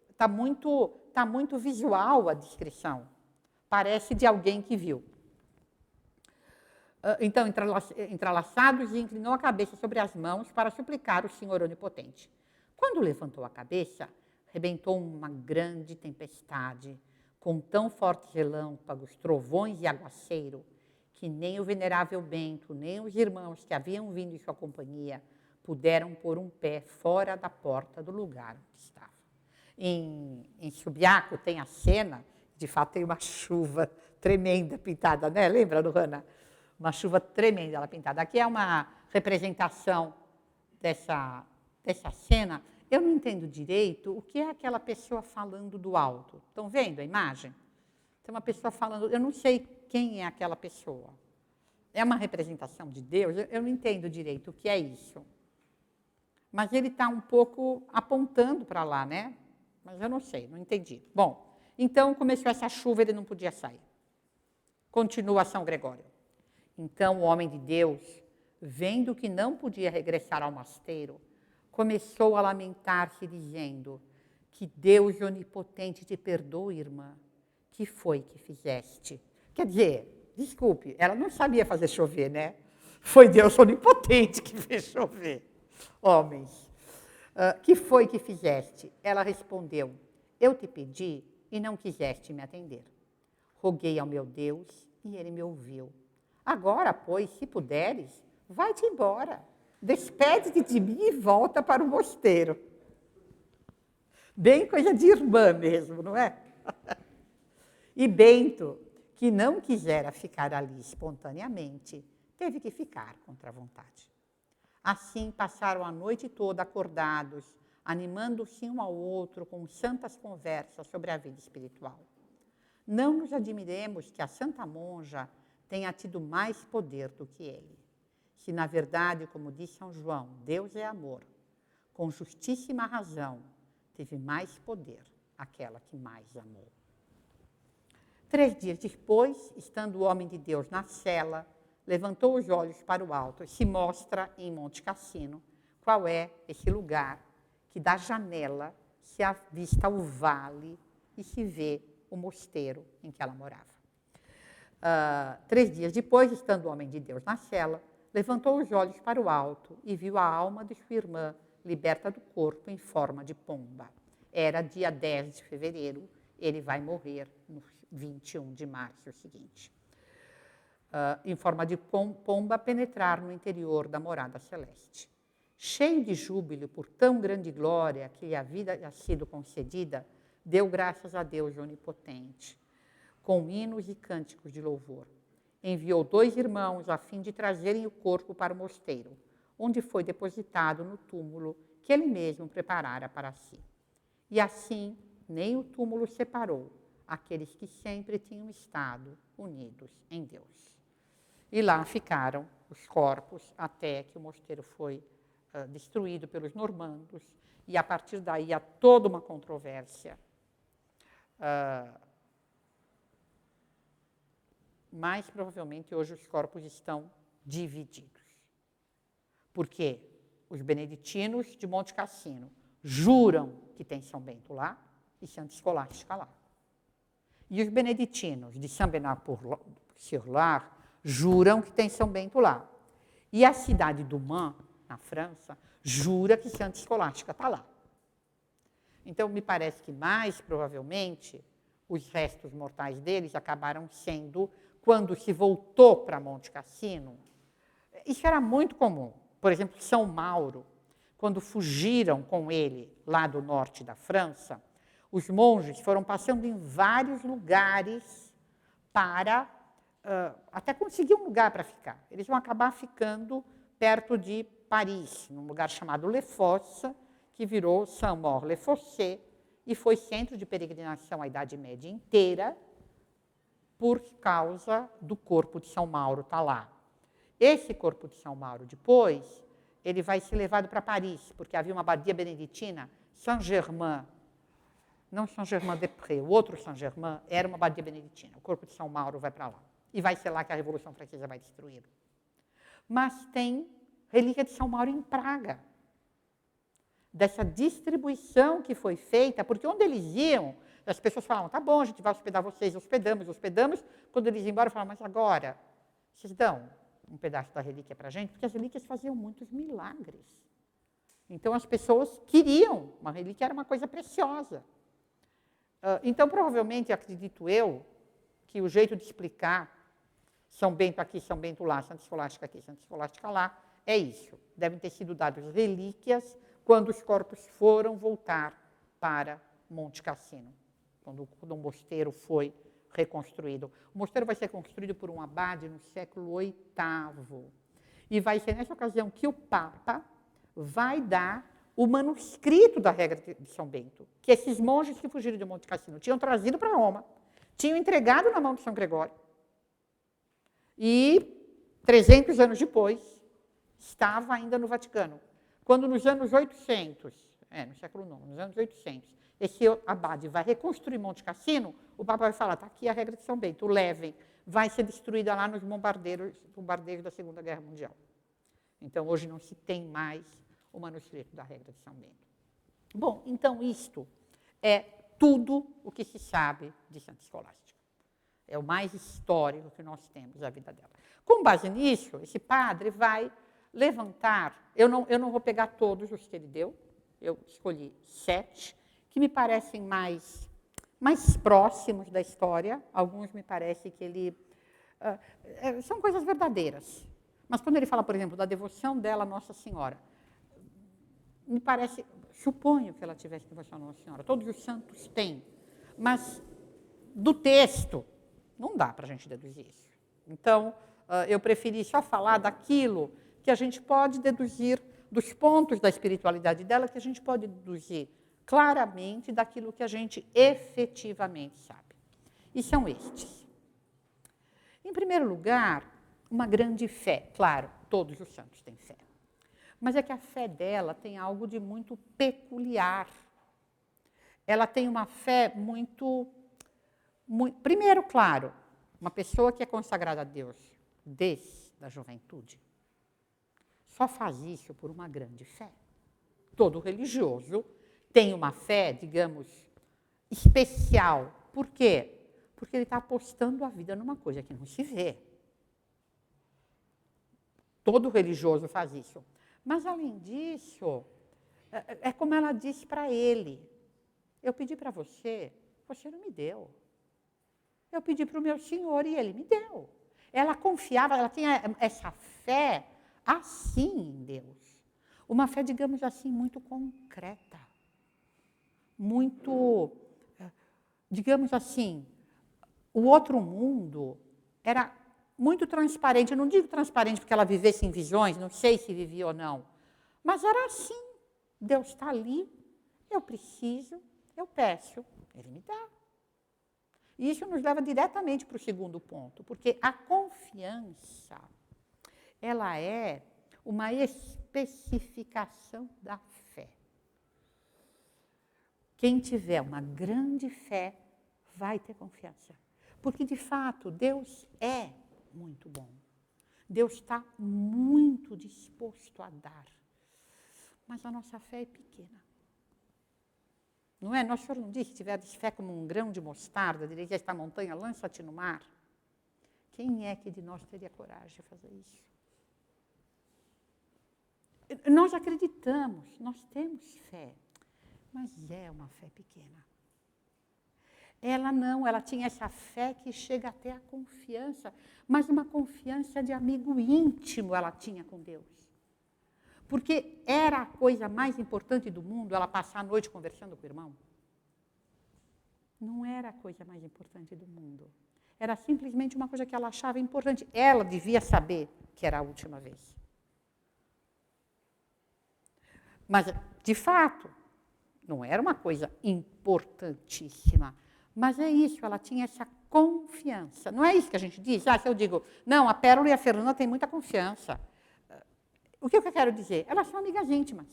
Está muito visual a descrição. Parece de alguém que viu. Então, entrelaçados, e inclinou a cabeça sobre as mãos para suplicar o Senhor Onipotente. Quando levantou a cabeça, rebentou uma grande tempestade, com tão fortes relâmpagos, trovões e aguaceiro, que nem o venerável Bento, nem os irmãos que haviam vindo em sua companhia, puderam pôr um pé fora da porta do lugar onde estava. Em Subiaco tem a cena, de fato tem uma chuva tremenda pintada, né? Lembra, Luana? Uma chuva tremenda ela pintada. Aqui é uma representação dessa cena. Eu não entendo direito o que é aquela pessoa falando do alto. Estão vendo a imagem? Tem uma pessoa falando, eu não sei quem é aquela pessoa. É uma representação de Deus? Eu não entendo direito o que é isso. Mas ele está um pouco apontando para lá, né? Mas eu não sei, não entendi. Bom, então começou essa chuva, ele não podia sair. Continua São Gregório. Então o homem de Deus, vendo que não podia regressar ao mosteiro, começou a lamentar-se, dizendo: que Deus Onipotente te perdoe, irmã. Que foi que fizeste? Quer dizer, desculpe, ela não sabia fazer chover, né? Foi Deus Onipotente que fez chover. Homens, que foi que fizeste? Ela respondeu: eu te pedi e não quiseste me atender. Roguei ao meu Deus e ele me ouviu. Agora, pois, se puderes, vai-te embora. Despede-te de mim e volta para o mosteiro. Bem coisa de irmã mesmo, não é? E Bento, que não quisera ficar ali espontaneamente, teve que ficar contra a vontade. Assim passaram a noite toda acordados, animando-se um ao outro com santas conversas sobre a vida espiritual. Não nos admiremos que a santa monja tenha tido mais poder do que ele. Se, na verdade, como diz São João, Deus é amor, Com justíssima razão, teve mais poder aquela que mais amou. 3 dias depois, estando o homem de Deus na cela, levantou os olhos para o alto e se mostra em Monte Cassino, qual é esse lugar que da janela se avista o vale e se vê o mosteiro em que ela morava. 3 dias depois, estando o homem de Deus na cela, levantou os olhos para o alto e viu a alma de sua irmã liberta do corpo em forma de pomba. Era dia 10 de fevereiro, ele vai morrer no 21 de março seguinte. Em forma de pomba, penetrar no interior da morada celeste. Cheio de júbilo por tão grande glória que lhe havia sido concedida, deu graças a Deus onipotente, com hinos e cânticos de louvor. Enviou 2 irmãos a fim de trazerem o corpo para o mosteiro, onde foi depositado no túmulo que ele mesmo preparara para si. E assim, nem o túmulo separou aqueles que sempre tinham estado unidos em Deus. E lá ficaram os corpos até que o mosteiro foi destruído pelos normandos, e a partir daí há toda uma controvérsia. Mas provavelmente hoje os corpos estão divididos. Porque os beneditinos de Monte Cassino juram que tem São Bento lá e Santa Escolástica lá. E os beneditinos de Saint-Bernard-sur-Loire juram que tem São Bento lá. E a cidade do Mans, na França, jura que Santa Escolástica está lá. Então, me parece que, mais provavelmente, os restos mortais deles acabaram sendo, quando se voltou para Monte Cassino, isso era muito comum. Por exemplo, São Mauro, quando fugiram com ele lá do norte da França, os monges foram passando em vários lugares para até conseguir um lugar para ficar. Eles vão acabar ficando perto de Paris, num lugar chamado Les Fosses, que virou Saint-Maur-les-Fossés, e foi centro de peregrinação à Idade Média inteira, por causa do corpo de São Mauro estar lá. Esse corpo de São Mauro, depois, ele vai ser levado para Paris, porque havia uma abadia beneditina, Saint-Germain, não Saint-Germain-des-Prés, o outro Saint-Germain era uma abadia beneditina. O corpo de São Mauro vai para lá. E vai ser lá que a Revolução Francesa vai destruí-lo. Mas tem relíquia de São Mauro em Praga. Dessa distribuição que foi feita, porque onde eles iam, as pessoas falavam, tá bom, a gente vai hospedar vocês, hospedamos. Quando eles iam embora, falavam, mas agora, vocês dão um pedaço da relíquia para a gente? Porque as relíquias faziam muitos milagres. Então, as pessoas queriam, uma relíquia era uma coisa preciosa. Então, provavelmente, acredito eu, que o jeito de explicar São Bento aqui, São Bento lá, Santa Escolástica aqui, Santa Escolástica lá, é isso. Devem ter sido dadas relíquias quando os corpos foram voltar para Monte Cassino, quando o mosteiro foi reconstruído. O mosteiro vai ser construído por um abade no século VIII. E vai ser nessa ocasião que o Papa vai dar o manuscrito da regra de São Bento, que esses monges que fugiram de Monte Cassino tinham trazido para Roma, tinham entregado na mão de São Gregório, e 300 anos depois estava ainda no Vaticano. Quando nos anos 800, no século IX, nos anos 800, esse abade vai reconstruir Monte Cassino, o Papa vai falar, está aqui a regra de São Bento, levem, vai ser destruída lá nos bombardeiros da Segunda Guerra Mundial. Então, hoje não se tem mais o manuscrito da regra de São Bento. Bom, então isto é tudo o que se sabe de Santa Escolástica. É o mais histórico que nós temos da vida dela. Com base nisso, esse padre vai levantar, eu não vou pegar todos os que ele deu, eu escolhi 7, que me parecem mais próximos da história, alguns me parece que ele... são coisas verdadeiras. Mas quando ele fala, por exemplo, da devoção dela à Nossa Senhora, me parece, suponho que ela tivesse devoção à Nossa Senhora, todos os santos têm, mas do texto não dá para a gente deduzir isso. Então, eu preferi só falar daquilo que a gente pode deduzir, dos pontos da espiritualidade dela, que a gente pode deduzir claramente daquilo que a gente efetivamente sabe. E são estes. Em primeiro lugar, uma grande fé. Claro, todos os santos têm fé. Mas é que a fé dela tem algo de muito peculiar. Ela tem uma fé muito... Primeiro, claro, uma pessoa que é consagrada a Deus desde a juventude só faz isso por uma grande fé. Todo religioso tem uma fé, digamos, especial. Por quê? Porque ele está apostando a vida numa coisa que não se vê. Todo religioso faz isso. Mas, além disso, é como ela disse para ele. Eu pedi para você, você não me deu. Eu pedi para o meu Senhor e ele me deu. Ela confiava, ela tinha essa fé assim em Deus. Uma fé, digamos assim, muito concreta. Muito, digamos assim, o outro mundo era muito transparente. Eu não digo transparente porque ela vivesse em visões, não sei se vivia ou não. Mas era assim. Deus está ali, eu preciso, eu peço, ele me dá. E isso nos leva diretamente para o segundo ponto, porque a confiança, ela é uma especificação da fé. Quem tiver uma grande fé vai ter confiança. Porque, de fato, Deus é muito bom. Deus está muito disposto a dar. Mas a nossa fé é pequena. Não é? Nosso Senhor não disse que tiveres fé como um grão de mostarda, direis a esta montanha, lança-te no mar. Quem é que de nós teria coragem de fazer isso? Nós acreditamos, nós temos fé, mas é uma fé pequena. Ela não, ela tinha essa fé que chega até a confiança, mas uma confiança de amigo íntimo ela tinha com Deus. Porque era a coisa mais importante do mundo ela passar a noite conversando com o irmão. Não era a coisa mais importante do mundo. Era simplesmente uma coisa que ela achava importante. Ela devia saber que era a última vez. Mas, de fato, não era uma coisa importantíssima. Mas é isso, ela tinha essa confiança. Não é isso que a gente diz? Se eu digo, não, a Pérola e a Fernanda têm muita confiança. O que eu quero dizer? Elas são amigas íntimas.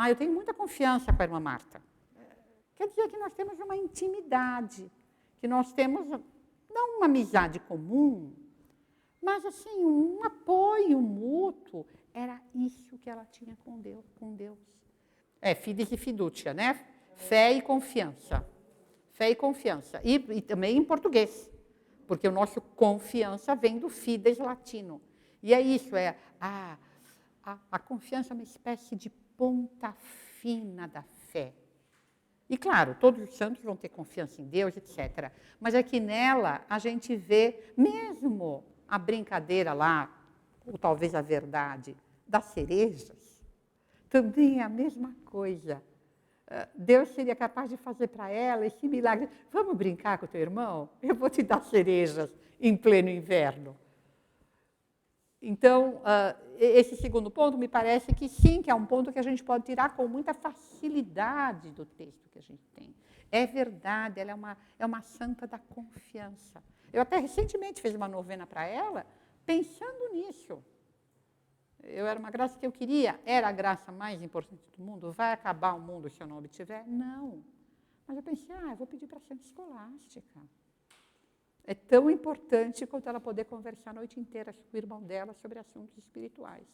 Eu tenho muita confiança com a irmã Marta. Quer dizer que nós temos uma intimidade, que nós temos, não uma amizade comum, mas assim, um apoio mútuo. Era isso que ela tinha com Deus. Fides e fiducia, né? Fé e confiança. Fé e confiança. E também em português, porque o nosso confiança vem do fides latino. E é isso, a confiança é uma espécie de ponta fina da fé. E, claro, todos os santos vão ter confiança em Deus, etc. Mas é que nela a gente vê, mesmo a brincadeira lá, ou talvez a verdade, das cerejas, também é a mesma coisa. Deus seria capaz de fazer para ela esse milagre. Vamos brincar com o teu irmão? Eu vou te dar cerejas em pleno inverno. Então, esse segundo ponto me parece que sim, que é um ponto que a gente pode tirar com muita facilidade do texto que a gente tem. É verdade, ela é uma santa da confiança. Eu até recentemente fiz uma novena para ela, pensando nisso. Era uma graça que eu queria, era a graça mais importante do mundo. Vai acabar o mundo se eu não obtiver? Não. Mas eu pensei, eu vou pedir para a Santa Escolástica. É tão importante quanto ela poder conversar a noite inteira com o irmão dela sobre assuntos espirituais.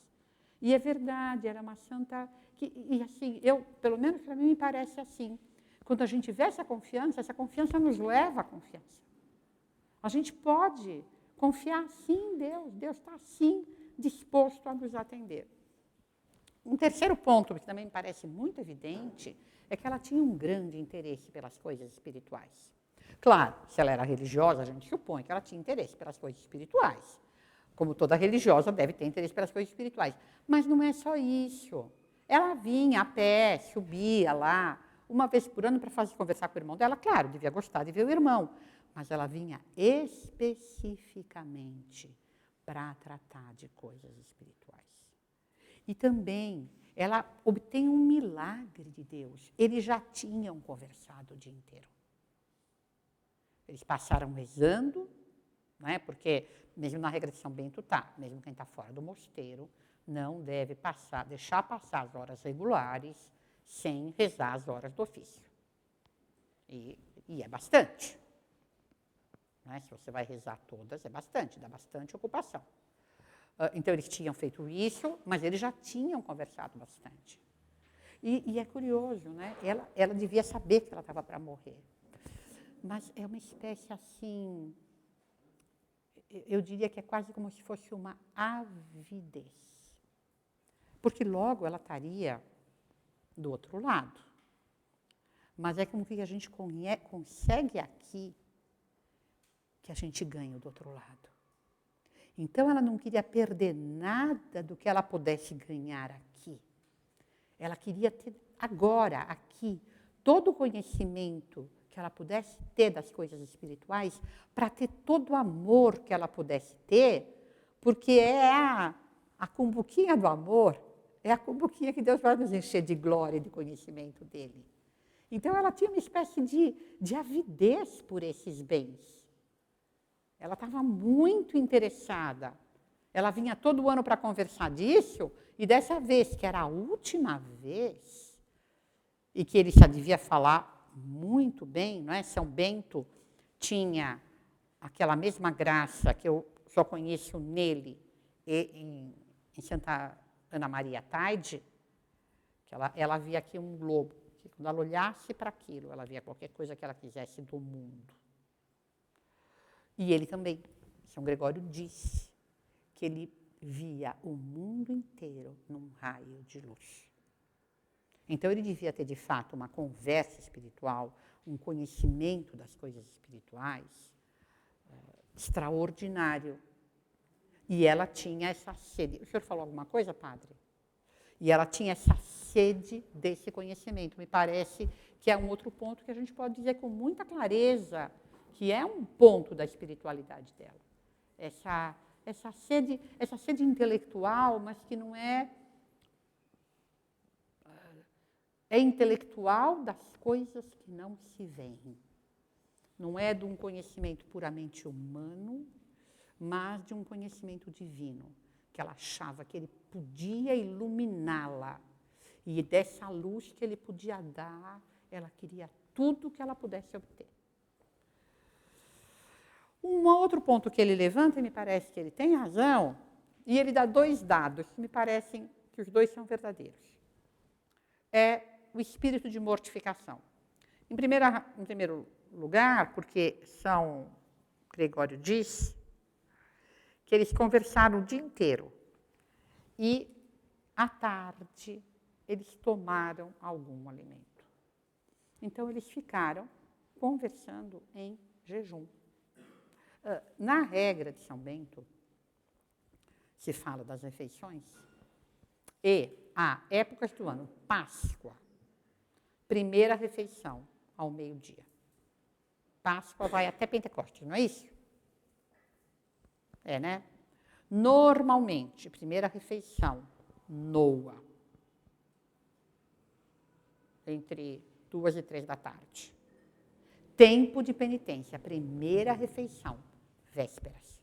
E é verdade, era uma santa que, e assim, pelo menos para mim, me parece assim. Quando a gente tiver essa confiança nos leva à confiança. A gente pode confiar sim em Deus. Deus está sim disposto a nos atender. Um terceiro ponto, que também me parece muito evidente, é que ela tinha um grande interesse pelas coisas espirituais. Claro, se ela era religiosa, a gente supõe que ela tinha interesse pelas coisas espirituais. Como toda religiosa deve ter interesse pelas coisas espirituais. Mas não é só isso. Ela vinha a pé, subia lá, uma vez por ano para conversar com o irmão dela. Claro, devia gostar de ver o irmão. Mas ela vinha especificamente para tratar de coisas espirituais. E também, ela obtém um milagre de Deus. Eles já tinham conversado o dia inteiro. Eles passaram rezando, Não é? Porque, mesmo na regra de São Bento, mesmo quem está fora do mosteiro, não deve deixar passar as horas regulares sem rezar as horas do ofício. E é bastante. Não é? Se você vai rezar todas, é bastante, dá bastante ocupação. Então, eles tinham feito isso, mas eles já tinham conversado bastante. E é curioso, né? Ela devia saber que ela estava para morrer. Mas é uma espécie assim, eu diria que é quase como se fosse uma avidez. Porque logo ela estaria do outro lado. Mas é como que a gente consegue aqui que a gente ganha do outro lado. Então, ela não queria perder nada do que ela pudesse ganhar aqui. Ela queria ter agora, aqui, todo o conhecimento que ela pudesse ter das coisas espirituais, para ter todo o amor que ela pudesse ter, porque é a cumbuquinha do amor, é a cumbuquinha que Deus vai nos encher de glória e de conhecimento dele. Então, ela tinha uma espécie de avidez por esses bens. Ela estava muito interessada. Ela vinha todo ano para conversar disso, e dessa vez, que era a última vez, e que ele já devia falar muito bem, não é? São Bento tinha aquela mesma graça que eu só conheço nele e em Santa Ana Maria Taide, que ela via aqui um globo, que quando ela olhasse para aquilo, ela via qualquer coisa que ela quisesse do mundo. E ele também, São Gregório disse que ele via o mundo inteiro num raio de luz. Então, ele devia ter, de fato, uma conversa espiritual, um conhecimento das coisas espirituais extraordinário. E ela tinha essa sede. O senhor falou alguma coisa, padre? E ela tinha essa sede desse conhecimento. Me parece que é um outro ponto que a gente pode dizer com muita clareza, que é um ponto da espiritualidade dela. Essa sede intelectual, mas que não é intelectual das coisas que não se veem. Não é de um conhecimento puramente humano, mas de um conhecimento divino, que ela achava que ele podia iluminá-la. E dessa luz que ele podia dar, ela queria tudo que ela pudesse obter. Um outro ponto que ele levanta, e me parece que ele tem razão, e ele dá 2 dados, que me parecem que os 2 são verdadeiros. É o espírito de mortificação. Em primeiro lugar, porque São Gregório diz que eles conversaram o dia inteiro e, à tarde, eles tomaram algum alimento. Então, eles ficaram conversando em jejum. Na regra de São Bento, se fala das refeições, e há épocas do ano, Páscoa, primeira refeição ao meio-dia. Páscoa vai até Pentecostes, não é isso? É, né? Normalmente, primeira refeição, noa, entre 2 e 3 da tarde. Tempo de penitência, primeira refeição, vésperas,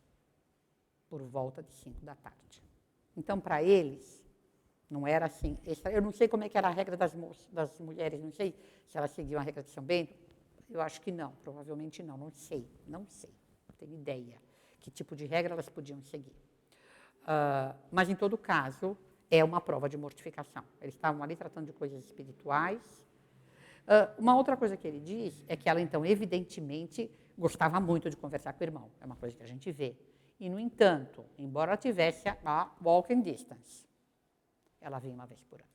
por volta de 5 da tarde. Então, para eles, não era assim. Eu não sei como é que era a regra das mulheres, não sei se elas seguiam a regra de São Bento. Eu acho que não, provavelmente não sei, não tenho ideia que tipo de regra elas podiam seguir. Mas, em todo caso, é uma prova de mortificação. Eles estavam ali tratando de coisas espirituais. Uma outra coisa que ele diz é que ela, então, evidentemente, gostava muito de conversar com o irmão. É uma coisa que a gente vê. E, no entanto, embora ela tivesse a walking distance, ela vinha uma vez por ano.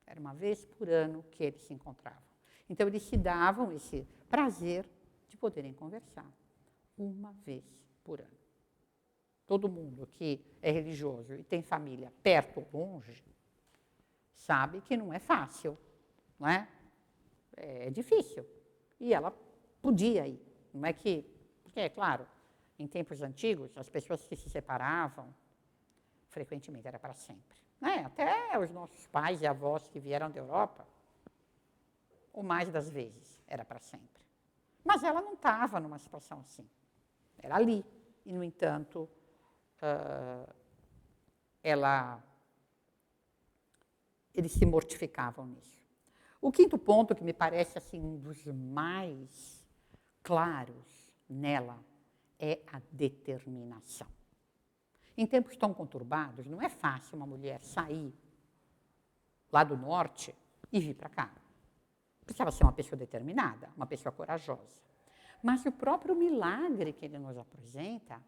Era uma vez por ano que eles se encontravam. Então, eles se davam esse prazer de poderem conversar uma vez por ano. Todo mundo que é religioso e tem família perto ou longe sabe que não é fácil, não é? É difícil. E ela podia ir. Não é que... Porque, é claro, em tempos antigos, as pessoas que se separavam, frequentemente era para sempre. Né? Até os nossos pais e avós que vieram da Europa, ou mais das vezes, era para sempre. Mas ela não estava numa situação assim. Era ali. E, no entanto, eles se mortificavam nisso. O quinto ponto, que me parece assim, um dos mais claros nela, é a determinação. Em tempos tão conturbados, não é fácil uma mulher sair lá do norte e vir para cá. Precisava ser uma pessoa determinada, uma pessoa corajosa. Mas o próprio milagre que ele nos apresenta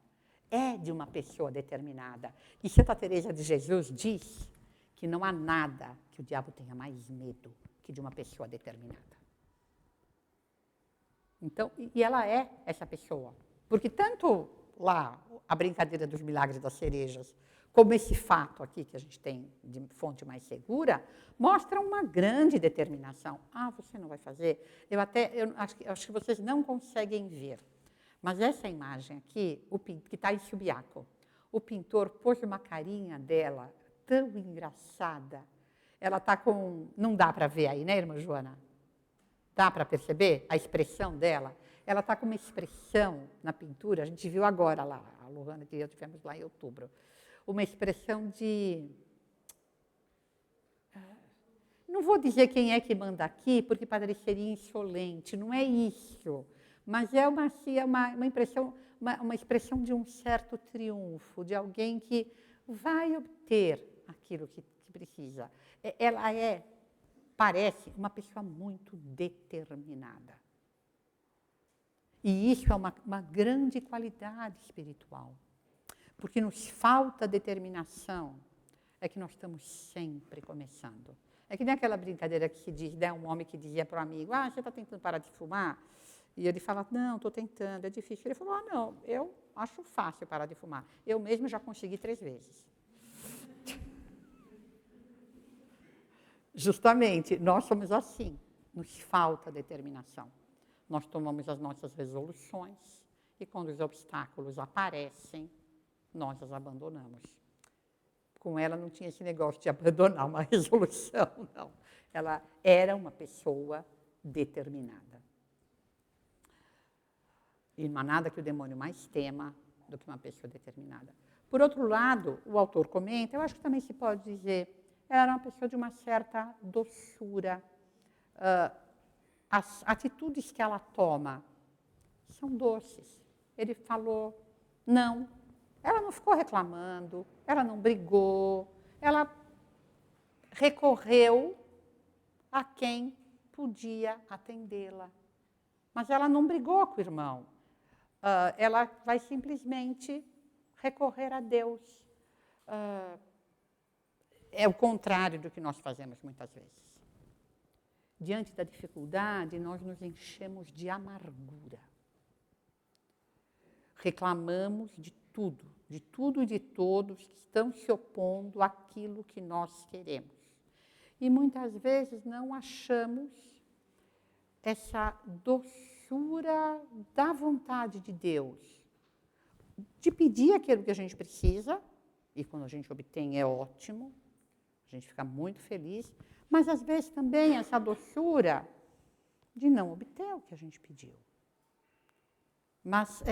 é de uma pessoa determinada. E Santa Teresa de Jesus diz que não há nada que o diabo tenha mais medo que de uma pessoa determinada. Então, e ela é essa pessoa. Porque tanto lá a brincadeira dos milagres das cerejas, como esse fato aqui que a gente tem de fonte mais segura, mostra uma grande determinação. Ah, você não vai fazer? Eu acho que vocês não conseguem ver. Mas essa imagem aqui, que está em Subiaco, o pintor pôs uma carinha dela tão engraçada. Ela está com... Não dá para ver aí, né, irmã Joana? Dá para perceber a expressão dela? Ela está com uma expressão na pintura, a gente viu agora lá, a Lohana e eu tivemos lá em outubro, uma expressão de... Não vou dizer quem é que manda aqui, porque pareceria insolente, não é isso. Mas é uma expressão de um certo triunfo, de alguém que vai obter aquilo que precisa. Ela parece uma pessoa muito determinada. E isso é uma grande qualidade espiritual. Porque nos falta determinação, é que nós estamos sempre começando. É que nem aquela brincadeira que se diz, né, um homem que dizia para o amigo, você está tentando parar de fumar? E ele fala, não, estou tentando, é difícil. Ele falou, não, eu acho fácil parar de fumar. Eu mesmo já consegui 3 vezes. Justamente, nós somos assim, nos falta determinação. Nós tomamos as nossas resoluções e quando os obstáculos aparecem, nós as abandonamos. Com ela não tinha esse negócio de abandonar uma resolução, não. Ela era uma pessoa determinada. E não há nada que o demônio mais tema do que uma pessoa determinada. Por outro lado, o autor comenta, eu acho que também se pode dizer, ela era uma pessoa de uma certa doçura. As atitudes que ela toma são doces. Ele falou não. Ela não ficou reclamando, ela não brigou, ela recorreu a quem podia atendê-la. Mas ela não brigou com o irmão. Ela vai simplesmente recorrer a Deus. É o contrário do que nós fazemos muitas vezes. Diante da dificuldade, nós nos enchemos de amargura. Reclamamos de tudo e de todos que estão se opondo àquilo que nós queremos. E muitas vezes não achamos essa doçura da vontade de Deus, de pedir aquilo que a gente precisa, e quando a gente obtém é ótimo, a gente fica muito feliz, mas às vezes também essa doçura de não obter o que a gente pediu. Mas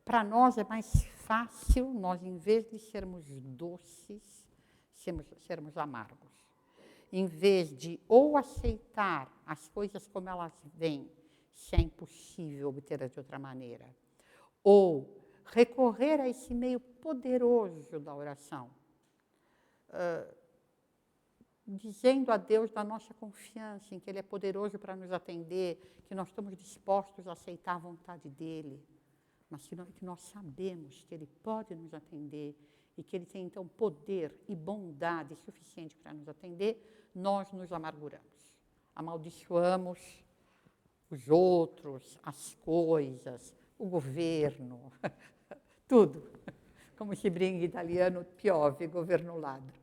para nós é mais fácil, nós em vez de sermos doces, sermos amargos. Em vez de ou aceitar as coisas como elas vêm, se é impossível obter de outra maneira, ou recorrer a esse meio poderoso da oração, dizendo a Deus da nossa confiança em que Ele é poderoso para nos atender, que nós estamos dispostos a aceitar a vontade dEle, mas que nós sabemos que Ele pode nos atender e que Ele tem, então, poder e bondade suficiente para nos atender, nós nos amarguramos. Amaldiçoamos os outros, as coisas, o governo, tudo. Como se brinca em italiano, piove, governo ladro.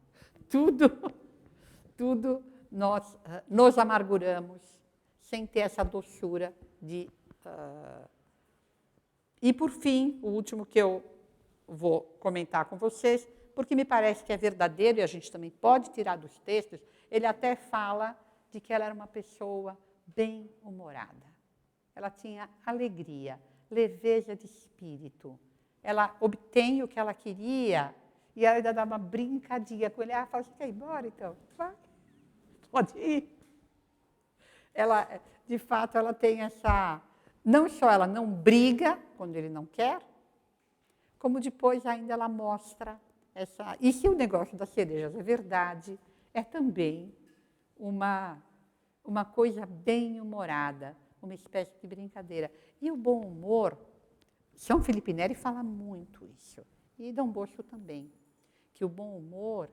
Tudo nós nos amarguramos sem ter essa doçura de... E, por fim, o último que eu vou comentar com vocês, porque me parece que é verdadeiro e a gente também pode tirar dos textos, ele até fala de que ela era uma pessoa bem-humorada. Ela tinha alegria, leveza de espírito. Ela obtém o que ela queria e ela ainda dá uma brincadinha com ele. Fala, você quer ir embora então? Vai, pode ir. Ela, de fato, ela tem essa... Não só ela não briga quando ele não quer, como depois ainda ela mostra essa... E se o negócio das cerejas é verdade, é também uma coisa bem humorada, uma espécie de brincadeira. E o bom humor, São Felipe Neri fala muito isso, e Dom Bosco também, que o bom humor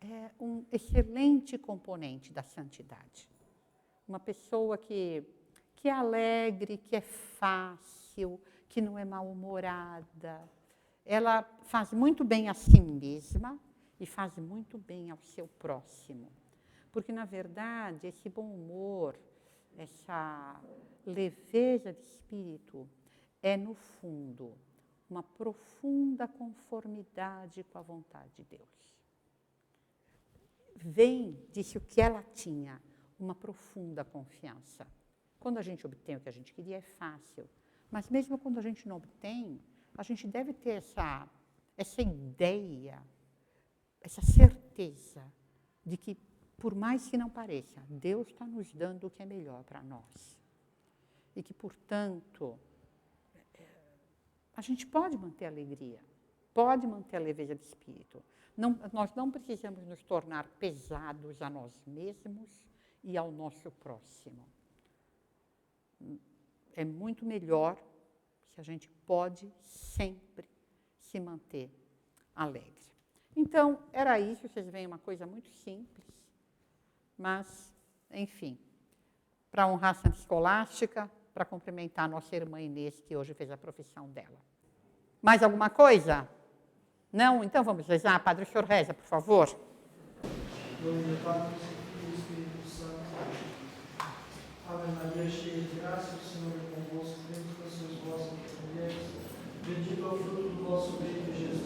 é um excelente componente da santidade. Uma pessoa que é alegre, que é fácil, que não é mal-humorada, ela faz muito bem a si mesma e faz muito bem ao seu próximo. Porque, na verdade, esse bom humor, essa leveza de espírito, é, no fundo, uma profunda conformidade com a vontade de Deus. Vem disso que ela tinha, uma profunda confiança. Quando a gente obtém o que a gente queria, é fácil. Mas mesmo quando a gente não obtém, a gente deve ter essa ideia, essa certeza de que, por mais que não pareça, Deus está nos dando o que é melhor para nós. E que, portanto, a gente pode manter a alegria, pode manter a leveza de espírito. Nós não precisamos nos tornar pesados a nós mesmos e ao nosso próximo. É muito melhor se a gente pode sempre se manter alegre. Então, era isso, vocês veem uma coisa muito simples, mas, enfim, para honrar a Santa Escolástica, para cumprimentar a nossa irmã Inês, que hoje fez a profissão dela. Mais alguma coisa? Não? Então vamos rezar. Padre, o senhor reza, por favor. Ave Maria, cheia de graça, o Senhor é convosco, bendita sois vós entre as mulheres, bendito é o fruto do vosso ventre, Jesus.